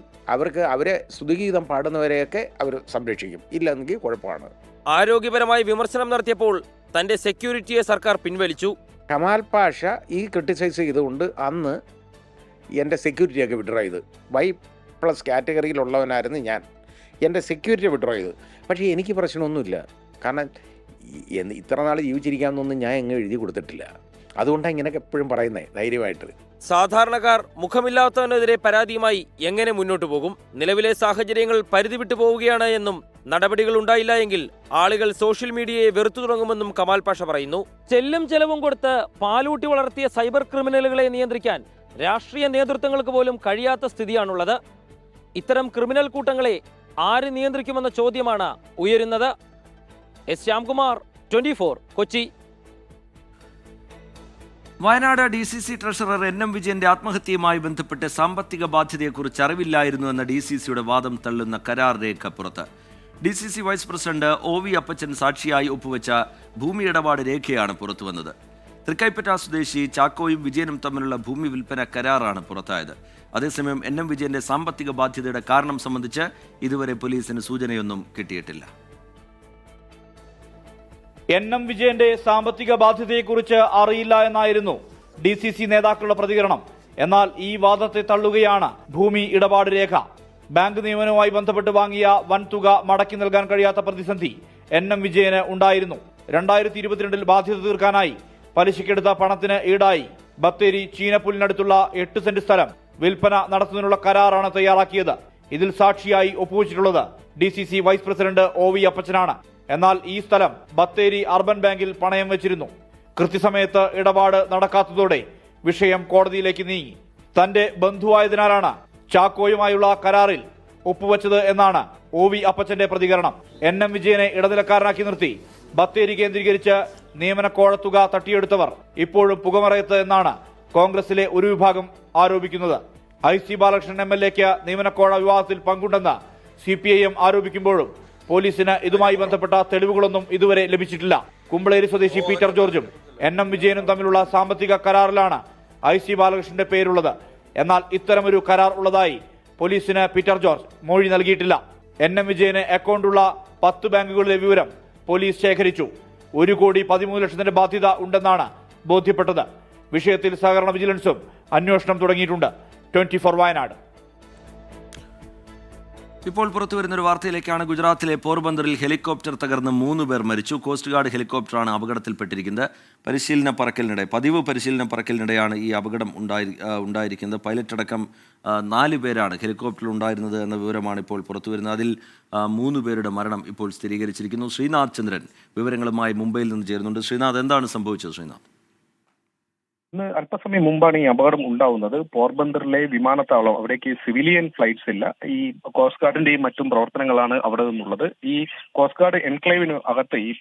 അവരെ സ്തുതിഗീതം പാടുന്നവരെയൊക്കെ അവർ സംരക്ഷിക്കും. ഇല്ലെങ്കിൽ കുഴപ്പമാണ്.
ആരോഗ്യപരമായി വിമർശനം നടത്തിയപ്പോൾ തന്റെ സെക്യൂരിറ്റിയെ സർക്കാർ പിൻവലിച്ചു.
കമാൽ പാഷ ഈ ക്രിട്ടിസൈസ് ചെയ്തുകൊണ്ട് അന്ന് എൻ്റെ സെക്യൂരിറ്റിയൊക്കെ വിഡ്രോ ചെയ്ത്, Y+ കാറ്റഗറിയിലുള്ളവനായിരുന്നു ഞാൻ. എൻ്റെ സെക്യൂരിറ്റി വിഡ്രോ ചെയ്ത്. പക്ഷേ എനിക്ക് പ്രശ്നമൊന്നുമില്ല. കാരണം ഇത്ര നാൾ ജീവിച്ചിരിക്കാമെന്നൊന്നും ഞാൻ എങ്ങനെ എഴുതി കൊടുത്തിട്ടില്ല. അതുകൊണ്ടാണ് ഇങ്ങനെയൊക്കെ എപ്പോഴും പറയുന്നത് ധൈര്യമായിട്ട്.
സാധാരണക്കാർ മുഖമില്ലാത്തവനെതിരെ പരാതിയുമായി എങ്ങനെ മുന്നോട്ടു പോകും? നിലവിലെ സാഹചര്യങ്ങൾ പരിധി വിട്ടു പോവുകയാണ് എന്നും നടപടികൾ ഉണ്ടായില്ല എങ്കിൽ ആളുകൾ സോഷ്യൽ മീഡിയയെ വെറുത്തു തുടങ്ങുമെന്നും കമാൽ പാഷ പറയുന്നു. ചെല്ലും ചെലവും കൊടുത്ത് പാലൂട്ടി വളർത്തിയ സൈബർ ക്രിമിനലുകളെ നിയന്ത്രിക്കാൻ രാഷ്ട്രീയ നേതൃത്വങ്ങൾക്ക് പോലും കഴിയാത്ത സ്ഥിതിയാണുള്ളത്. ഇത്തരം ക്രിമിനൽ കൂട്ടങ്ങളെ ആര് നിയന്ത്രിക്കുമെന്ന ചോദ്യമാണ് ഉയരുന്നത്. S Shyamkumar, 24 Kochi.
Wayanad DCC treasurer NM വിജയന്റെ ആത്മഹത്യയുമായി ബന്ധപ്പെട്ട് സാമ്പത്തിക ബാധ്യതയെക്കുറിച്ച് അറിവില്ലായിരുന്നുവെന്ന DCCയുടെ വാദം തള്ളുന്ന കരാർ രേഖ പുറത്ത്. DCC വൈസ് പ്രസിഡന്റ് OV അപ്പച്ചൻ സാക്ഷിയായി ഒപ്പുവെച്ച ഭൂമി ഇടപാട് രേഖയാണ് പുറത്തുവന്നത്. തൃക്കൈപ്പറ്റ സ്വദേശി ചാക്കോയും വിജയനും തമ്മിലുള്ള ഭൂമി വിൽപ്പന കരാറാണ് പുറത്തായത്. അതേസമയം NM വിജയന്റെ സാമ്പത്തിക ബാധ്യതയുടെ കാരണം സംബന്ധിച്ച് ഇതുവരെ പോലീസിന് സൂചനയൊന്നും കിട്ടിയിട്ടില്ല.
NM വിജയന്റെ സാമ്പത്തിക ബാധ്യതയെക്കുറിച്ച് അറിയില്ല എന്നായിരുന്നു DCC നേതാക്കളുടെ പ്രതികരണം. എന്നാൽ ഈ വാദത്തെ തള്ളുകയാണ് ഭൂമി ഇടപാട് രേഖ. ബാങ്ക് നിയമനവുമായി ബന്ധപ്പെട്ട് വാങ്ങിയ വൻ തുക മടക്കി നൽകാൻ കഴിയാത്ത പ്രതിസന്ധി NM വിജയന് ഉണ്ടായിരുന്നു. 2022 ബാധ്യത തീർക്കാനായി പലിശക്കെടുത്ത പണത്തിന് ഈടായി ബത്തേരി ചീനപ്പുലിനടുത്തുള്ള 8 സെന്റ് സ്ഥലം വിൽപ്പന നടത്തുന്നതിനുള്ള കരാറാണ് തയ്യാറാക്കിയത്. ഇതിൽ സാക്ഷിയായി ഒപ്പുവെച്ചിട്ടുള്ളത് DCC വൈസ് പ്രസിഡന്റ് OV അപ്പച്ചനാണ്. എന്നാൽ ഈ സ്ഥലം ബത്തേരി അർബൻ ബാങ്കിൽ പണയം വെച്ചിരുന്നു. കൃത്യസമയത്ത് ഇടപാട് നടക്കാത്തതോടെ വിഷയം കോടതിയിലേക്ക് നീങ്ങി. തന്റെ ബന്ധുവായതിനാലാണ് ചാക്കോയുമായുള്ള കരാറിൽ ഒപ്പുവെച്ചത് എന്നാണ് OV അപ്പച്ചന്റെ പ്രതികരണം. NM വിജയനെ ഇടനിലക്കാരനാക്കി നിർത്തി ബത്തേരി കേന്ദ്രീകരിച്ച് നിയമനക്കോഴത്തുക തട്ടിയെടുത്തവർ ഇപ്പോഴും പുകമറയത്ത് എന്നാണ് കോൺഗ്രസിലെ ഒരു വിഭാഗം ആരോപിക്കുന്നത്. IC ബാലകൃഷ്ണൻ MLAക്ക് നിയമനക്കോഴ വിവാദത്തിൽ പങ്കുണ്ടെന്ന് CPIM ആരോപിക്കുമ്പോഴും പോലീസിന് ഇതുമായി ബന്ധപ്പെട്ട തെളിവുകളൊന്നും ഇതുവരെ ലഭിച്ചിട്ടില്ല. കുമ്പളേരി സ്വദേശി പീറ്റർ ജോർജും NM വിജയനും തമ്മിലുള്ള സാമ്പത്തിക കരാറിലാണ് IC ബാലകൃഷ്ണന്റെ പേരുള്ളത്. എന്നാൽ ഇത്തരമൊരു കരാർ ഉള്ളതായി പോലീസിന് പീറ്റർ ജോർജ് മൊഴി നൽകിയിട്ടില്ല. NM വിജയന് അക്കൗണ്ടുള്ള 10 ബാങ്കുകളിലെ വിവരം പോലീസ് ശേഖരിച്ചു. 1,13 ലക്ഷത്തിന്റെ ബാധ്യത ഉണ്ടെന്നാണ് ബോധ്യപ്പെട്ടത്. വിഷയത്തിൽ സഹകരണ വിജിലൻസും അന്വേഷണം തുടങ്ങിയിട്ടുണ്ട്. 24 വയനാട്.
ഇപ്പോൾ പുറത്തുവരുന്നൊരു വാർത്തയിലേക്കാണ്. ഗുജറാത്തിലെ പോർബന്തറിൽ ഹെലികോപ്റ്റർ തകർന്ന് 3 പേർ മരിച്ചു. കോസ്റ്റ് ഗാർഡ് ഹെലികോപ്റ്ററാണ് അപകടത്തിൽപ്പെട്ടിരിക്കുന്നത്. പതിവ് പരിശീലന പറക്കലിനിടെയാണ് ഈ അപകടം ഉണ്ടായിരിക്കുന്നത്. പൈലറ്റ് അടക്കം 4 പേരാണ് ഹെലികോപ്റ്ററിൽ ഉണ്ടായിരുന്നത് എന്ന വിവരമാണ് ഇപ്പോൾ പുറത്തുവരുന്നത്. അതിൽ 3 പേരുടെ മരണം ഇപ്പോൾ സ്ഥിരീകരിച്ചിരിക്കുന്നു. ശ്രീനാഥ് ചന്ദ്രൻ വിവരങ്ങളുമായി മുംബൈയിൽ നിന്ന് ചേരുന്നുണ്ട്. ശ്രീനാഥ്, എന്താണ് സംഭവിച്ചത്? ശ്രീനാഥ്,
ഇന്ന് അല്പസമയം മുമ്പാണ് ഈ അപകടം ഉണ്ടാവുന്നത്. പോർബന്തറിലെ വിമാനത്താവളം, അവിടേക്ക് സിവിലിയൻ ഫ്ലൈറ്റ്സ് ഇല്ല. ഈ കോസ്റ്റ് ഗാർഡിന്റെയും മറ്റും പ്രവർത്തനങ്ങളാണ് അവിടെ നിന്നുള്ളത്. ഈ കോസ്റ്റ് ഗാർഡ് എൻക്ലേവിന് അകത്ത്, ഈ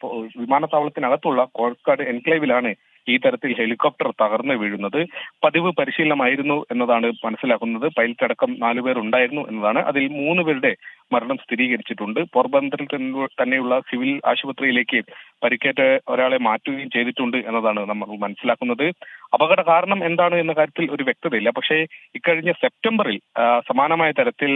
വിമാനത്താവളത്തിനകത്തുള്ള കോസ്റ്റ് ഗാർഡ് എൻക്ലേവിലാണ് ഈ തരത്തിൽ ഹെലികോപ്റ്റർ തകർന്നു വീഴുന്നത്. പതിവ് പരിശീലനമായിരുന്നു എന്നതാണ് മനസ്സിലാക്കുന്നത്. പൈലറ്റ് അടക്കം 4 പേർ ഉണ്ടായിരുന്നു എന്നതാണ്. അതിൽ 3 പേരുടെ മരണം സ്ഥിരീകരിച്ചിട്ടുണ്ട്. പോർബന്തറിൽ തന്നെയുള്ള സിവിൽ ആശുപത്രിയിലേക്ക് പരിക്കേറ്റ ഒരാളെ മാറ്റുകയും ചെയ്തിട്ടുണ്ട് എന്നതാണ് നമ്മൾ മനസ്സിലാക്കുന്നത്. അപകട കാരണം എന്താണ് എന്ന കാര്യത്തിൽ ഒരു വ്യക്തതയില്ല. പക്ഷേ ഇക്കഴിഞ്ഞ സെപ്റ്റംബറിൽ സമാനമായ തരത്തിൽ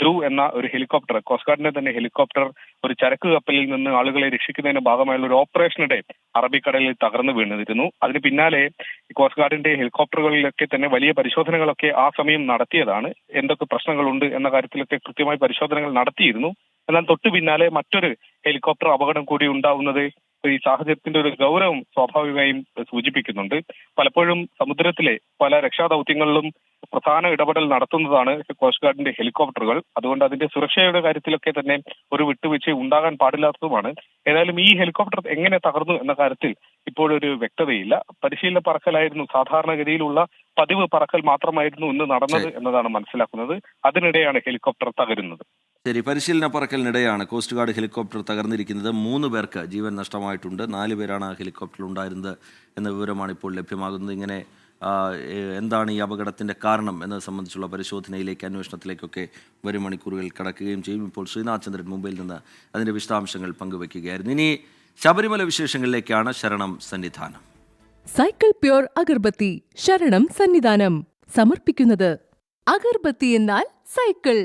ധ്രുവ് എന്ന ഒരു ഹെലികോപ്റ്റർ, കോസ്റ്റ് ഗാർഡിന്റെ തന്നെ ഹെലികോപ്റ്റർ ഒരു ചരക്ക് കപ്പലിൽ നിന്ന് ആളുകളെ രക്ഷിക്കുന്നതിന്റെ ഭാഗമായുള്ള ഒരു ഓപ്പറേഷനിടെ അറബിക്കടലിൽ തകർന്നു വീണിരുന്നു. അതിന് പിന്നാലെ കോസ്റ്റ് ഗാർഡിന്റെ ഹെലികോപ്റ്ററുകളിലൊക്കെ തന്നെ വലിയ പരിശോധനകളൊക്കെ ആ സമയം നടത്തിയതാണ്. എന്തൊക്കെ പ്രശ്നങ്ങളുണ്ട് എന്ന കാര്യത്തിലൊക്കെ കൃത്യമായി പരിശോധനകൾ നടത്തിയിരുന്നു. എന്നാൽ തൊട്ടു പിന്നാലെ മറ്റൊരു ഹെലികോപ്റ്റർ അപകടം കൂടി ഉണ്ടാവുന്നത് ഈ സാഹചര്യത്തിന്റെ ഒരു ഗൗരവം സ്വാഭാവികമായും സൂചിപ്പിക്കുന്നുണ്ട്. പലപ്പോഴും സമുദ്രത്തിലെ പല രക്ഷാദൌത്യങ്ങളിലും പ്രധാന ഇടപെടൽ നടത്തുന്നതാണ് കോസ്റ്റ് ഗാർഡിന്റെ ഹെലികോപ്റ്ററുകൾ. അതുകൊണ്ട് അതിന്റെ സുരക്ഷയുടെ കാര്യത്തിലൊക്കെ തന്നെ ഒരു വിട്ടുവീഴ്ച ഉണ്ടാകാൻ പാടില്ലാത്തതുമാണ്. ഏതായാലും ഈ ഹെലികോപ്റ്റർ എങ്ങനെ തകർന്നു എന്ന കാര്യത്തിൽ ഇപ്പോഴൊരു വ്യക്തതയില്ല. പരിശീലന പറക്കലായിരുന്നു, സാധാരണഗതിയിലുള്ള പതിവ് പറക്കൽ മാത്രമായിരുന്നു ഇന്ന് നടന്നത് എന്നതാണ് മനസ്സിലാക്കുന്നത്. അതിനിടെയാണ് ഹെലികോപ്റ്റർ തകരുന്നത്.
ശരി, പരിശീലന പറക്കലിനിടെയാണ് കോസ്റ്റ് ഗാർഡ് ഹെലികോപ്റ്റർ തകർന്നിരിക്കുന്നത്. 3 പേർക്ക് ജീവൻ നഷ്ടമായിട്ടുണ്ട്. 4 പേരാണ് ആ ഹെലികോപ്റ്ററിൽ ഉണ്ടായിരുന്നത് എന്ന വിവരമാണ് ഇപ്പോൾ ലഭ്യമാകുന്നത്. ഇങ്ങനെ എന്താണ് ഈ അപകടത്തിൻ്റെ കാരണം എന്നത് സംബന്ധിച്ചുള്ള പരിശോധനയിലേക്ക്, അന്വേഷണത്തിലേക്കൊക്കെ വരും മണിക്കൂറുകൾ കടക്കുകയും ചെയ്യും. ഇപ്പോൾ ശ്രീനാഥ് ചന്ദ്രൻ മുംബൈയിൽ നിന്ന് അതിൻ്റെ വിശദാംശങ്ങൾ പങ്കുവയ്ക്കുകയായിരുന്നു. ഇനി ശബരിമല വിശേഷങ്ങളിലേക്കാണ് ശരണം സന്നിധാനം.
സൈക്കിൾ പ്യൂർ അഗർബത്തി ശരണം സന്നിധാനം സമർപ്പിക്കുന്നത് അഗർബത്തി എന്നാൽ സൈക്കിൾ.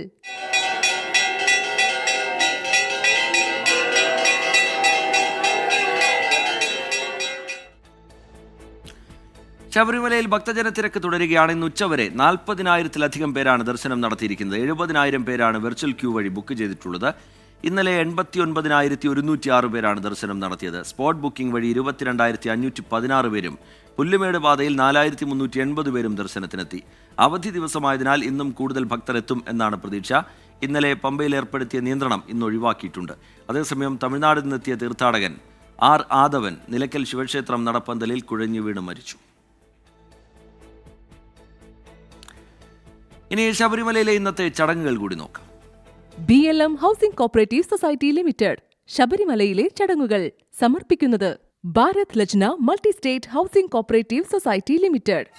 ശബരിമലയിൽ ഭക്തജന തിരക്ക് തുടരുകയാണ്. ഇന്ന് ഉച്ചവരെ 40,000-ലധികം പേരാണ് ദർശനം നടത്തിയിരിക്കുന്നത്. 70,000 പേരാണ് വെർച്വൽ ക്യൂ വഴി ബുക്ക് ചെയ്തിട്ടുള്ളത്. ഇന്നലെ 89,106 പേരാണ് ദർശനം നടത്തിയത്. സ്പോട്ട് ബുക്കിംഗ് വഴി 22,516 പേരും പുല്ലുമേട് പാതയിൽ 4,380 പേരും ദർശനത്തിനെത്തി. അവധി ദിവസമായതിനാൽ ഇന്നും കൂടുതൽ ഭക്തർ എത്തും എന്നാണ് പ്രതീക്ഷ. ഇന്നലെ പമ്പയിൽ ഏർപ്പെടുത്തിയ നിയന്ത്രണം ഇന്ന് ഒഴിവാക്കിയിട്ടുണ്ട്. അതേസമയം തമിഴ്നാട്ടിൽ നിന്നെത്തിയ തീർത്ഥാടകൻ ആർ ആദവൻ നിലയ്ക്കൽ ശിവക്ഷേത്രം നടപ്പന്തലിൽ കുഴഞ്ഞു വീണ് മരിച്ചു. ഇനി ശബരിമലയിലെ ഇന്നത്തെ ചടങ്ങുകൾ കൂടി നോക്കാം.
BLM housing cooperative society limited ശബരിമലയിലെ ചടങ്ങുകൾ സമർപ്പിക്കുന്നത് Bharat Lajna multi state housing cooperative society limited.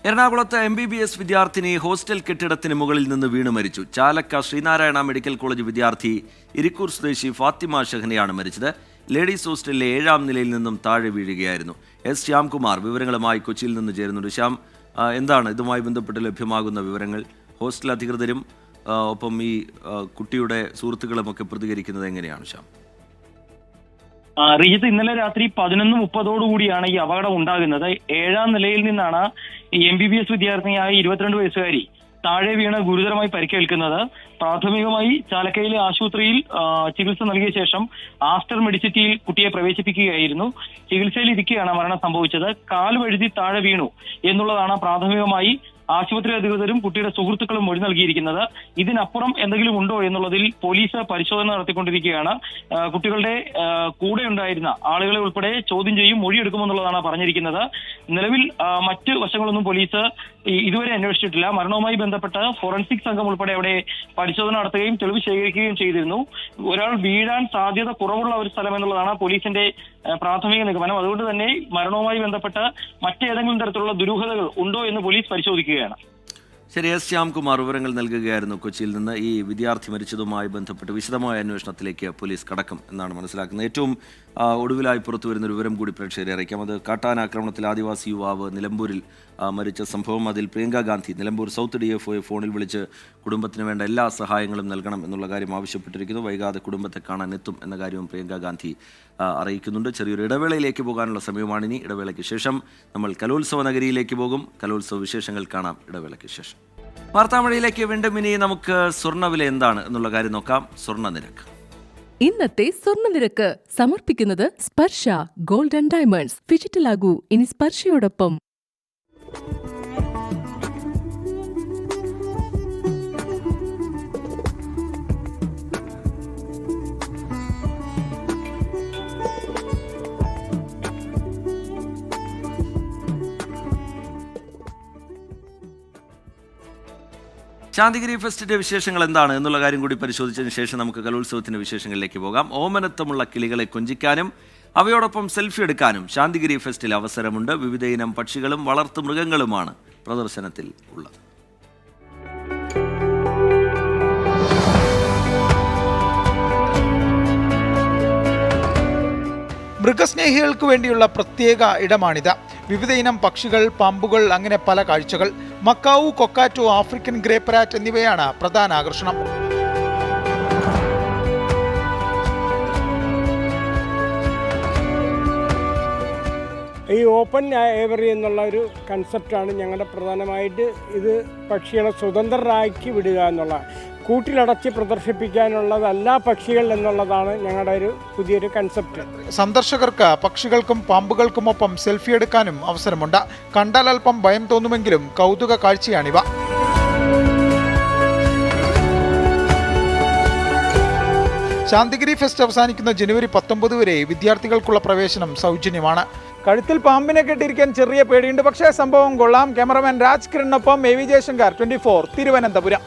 എറണാകുളത്ത് MBBS വിദ്യാർത്ഥിനി ഹോസ്റ്റൽ കെട്ടിടത്തിന് മുകളിൽ നിന്ന് വീണ് മരിച്ചു. ചാലക്ക ശ്രീനാരായണ മെഡിക്കൽ കോളേജ് വിദ്യാർത്ഥി ഇരിക്കൂർ സ്വദേശി ഫാത്തിമ ഷഹനയാണ് മരിച്ചത്. ലേഡീസ് ഹോസ്റ്റലിലെ 7ാം നിലയിൽ നിന്നും താഴെ വീഴുകയായിരുന്നു. S. ശ്യാംകുമാർ വിവരങ്ങളുമായി കൊച്ചിയിൽ നിന്ന് ചേരുന്നുണ്ട്. ശ്യാം, എന്താണ് ഇതുമായി ബന്ധപ്പെട്ട് ലഭ്യമാകുന്ന വിവരങ്ങൾ? ഹോസ്റ്റൽ അധികൃതരും ഒപ്പം ഈ കുട്ടിയുടെ സുഹൃത്തുക്കളുമൊക്കെ പ്രതികരിക്കുന്നത് എങ്ങനെയാണ് ശ്യാം?
റിജിത്ത്, ഇന്നലെ രാത്രി 11:30 ഈ അപകടം ഉണ്ടാകുന്നത്. 7ാം നിലയിൽ നിന്നാണ് ഈ MBBS വിദ്യാർത്ഥിനിയായ 22 വയസ്സുകാരി താഴെ വീണ് ഗുരുതരമായി പരിക്കേൽക്കുന്നത്. പ്രാഥമികമായി ചാലക്കയിലെ ആശുപത്രിയിൽ ചികിത്സ നൽകിയ ശേഷം ആസ്റ്റർ മെഡിസിറ്റിയിൽ കുട്ടിയെ പ്രവേശിപ്പിക്കുകയായിരുന്നു. ചികിത്സയിൽ ഇരിക്കെയാണ് മരണം സംഭവിച്ചത്. കാൽ വഴുതി താഴെ വീണു എന്നുള്ളതാണ് പ്രാഥമികമായി ആശുപത്രി അധികൃതരും കുട്ടിയുടെ സുഹൃത്തുക്കളും മൊഴി നൽകിയിരിക്കുന്നത്. ഇതിനപ്പുറം എന്തെങ്കിലും ഉണ്ടോ എന്നുള്ളതിൽ പോലീസ് പരിശോധന നടത്തിക്കൊണ്ടിരിക്കുകയാണ്. കുട്ടികളുടെ കൂടെ ഉണ്ടായിരുന്ന ആളുകളെ ഉൾപ്പെടെ ചോദ്യം ചെയ്യും, മൊഴിയെടുക്കുമെന്നുള്ളതാണ് പറഞ്ഞിരിക്കുന്നത്. നിലവിൽ മറ്റ് വശങ്ങളൊന്നും പോലീസ് ഇതുവരെ അന്വേഷിച്ചിട്ടില്ല. മരണവുമായി ബന്ധപ്പെട്ട് ഫോറൻസിക് സംഘം ഉൾപ്പെടെ അവിടെ പരിശോധന നടത്തുകയും തെളിവ് ശേഖരിക്കുകയും ചെയ്തിരുന്നു. ഒരാൾ വീഴാൻ സാധ്യത കുറവുള്ള ഒരു സ്ഥലം എന്നുള്ളതാണ് പോലീസിന്റെ പ്രാഥമിക നിഗമനം. അതുകൊണ്ട് തന്നെ മരണവുമായി ബന്ധപ്പെട്ട് മറ്റേതെങ്കിലും തരത്തിലുള്ള ദുരൂഹതകൾ ഉണ്ടോ എന്ന് പോലീസ് പരിശോധിക്കുകയാണ്.
ശരി, S. ശ്യാംകുമാർ വിവരങ്ങൾ നൽകുകയായിരുന്നു കൊച്ചിയിൽ നിന്ന്. ഈ വിദ്യാർത്ഥി മരിച്ചതുമായി ബന്ധപ്പെട്ട് വിശദമായ അന്വേഷണത്തിലേക്ക് പോലീസ് കടക്കും എന്നാണ് മനസ്സിലാക്കുന്നത്. ഏറ്റവും ഒടുവിലായി പുറത്തു വരുന്ന ഒരു വിവരം കൂടി പ്രേക്ഷകരെ അറിയിക്കാം. അത് കാട്ടാന ആക്രമണത്തിൽ ആദിവാസി യുവാവ് നിലമ്പൂരിൽ മരിച്ച സംഭവം. അതിൽ പ്രിയങ്ക ഗാന്ധി നിലമ്പൂർ സൗത്ത് DFOയെ ഫോണിൽ വിളിച്ച് കുടുംബത്തിന് വേണ്ട എല്ലാ സഹായങ്ങളും നൽകണം എന്നുള്ള കാര്യം ആവശ്യപ്പെട്ടിരിക്കുന്നു. വൈകാതെ കുടുംബത്തെ കാണാൻ എത്തും എന്ന കാര്യവും പ്രിയങ്ക ഗാന്ധി അറിയിക്കുന്നുണ്ട്. ചെറിയൊരു ഇടവേളയിലേക്ക് പോകാനുള്ള സമയമാണിനി. ഇടവേളയ്ക്ക് ശേഷം നമ്മൾ കലോത്സവ നഗരിയിലേക്ക് പോകും. കലോത്സവ വിശേഷങ്ങൾ കാണാം ഇടവേളയ്ക്ക് ശേഷം. വാർത്താമഴയിലേക്ക് വീണ്ടും ഇനി നമുക്ക് സ്വർണ്ണവില എന്താണ് എന്നുള്ള കാര്യം നോക്കാം. സ്വർണ്ണ നിരക്ക്.
ഇന്നത്തെ സ്വർണ്ണ നിരക്ക് സമർപ്പിക്കുന്നത് സ്പർശ ഗോൾഡ് ആൻഡ് ഡയമണ്ട്സ്. ഫിജിറ്റലാകൂ ഇനി സ്പർശയോടൊപ്പം.
ശാന്തിഗിരി ഫെസ്റ്റിന്റെ വിശേഷങ്ങൾ എന്താണ് എന്നുള്ള കാര്യം കൂടി പരിശോധിച്ചതിന് ശേഷം നമുക്ക് കലോത്സവത്തിന്റെ വിശേഷങ്ങളിലേക്ക് പോകാം. ഓമനത്വമുള്ള കിളികളെ കൊഞ്ചിക്കാനും അവയോടൊപ്പം സെൽഫി എടുക്കാനും ശാന്തിഗിരി ഫെസ്റ്റിൽ അവസരമുണ്ട്. വിവിധ ഇനം പക്ഷികളും വളർത്തു മൃഗങ്ങളുമാണ് പ്രദർശനത്തിൽ ഉള്ളത്.
മൃഗസ്നേഹികൾക്ക് വേണ്ടിയുള്ള പ്രത്യേക ഇടമാണിത്. വിവിധ ഇനം പക്ഷികൾ, പാമ്പുകൾ, അങ്ങനെ പല കാഴ്ചകൾ. മക്കാവു, കൊക്കാറ്റോ, ആഫ്രിക്കൻ ഗ്രേ പാരറ്റ് എന്നിവയാണ് പ്രധാന ആകർഷണം.
ഈ ഓപ്പൺ ഏവറി എന്നുള്ള ഒരു കൺസെപ്റ്റാണ് ഞങ്ങളുടെ പ്രധാനമായിട്ട്. ഇത് പക്ഷികളെ സ്വതന്ത്രരാക്കി വിടുക എന്നുള്ള, കൂട്ടിലടച്ച് പ്രദർശിപ്പിക്കാനുള്ളതല്ല പക്ഷികൾ എന്നുള്ളതാണ് ഞങ്ങളുടെ ഒരു പുതിയൊരു കൺസെപ്റ്റ്.
സന്ദർശകർക്ക് പക്ഷികൾക്കും പാമ്പുകൾക്കുമൊപ്പം സെൽഫി എടുക്കാനും അവസരമുണ്ട്. കണ്ടാൽ അല്പം ഭയം തോന്നുമെങ്കിലും കൗതുക കാഴ്ചയാണിവ. ശാന്തിഗിരി ഫെസ്റ്റ് അവസാനിക്കുന്ന ജനുവരി 19 വരെ വിദ്യാർത്ഥികൾക്കുള്ള പ്രവേശനം സൗജന്യമാണ്.
കഴുത്തിൽ പാമ്പിനെ കെട്ടിയിരിക്കാൻ ചെറിയ പേടിയുണ്ട്, പക്ഷേ സംഭവം കൊള്ളാം. ക്യാമറമാൻ രാജ് കിരണിനൊപ്പം AV ജയശങ്കർ, 24, തിരുവനന്തപുരം.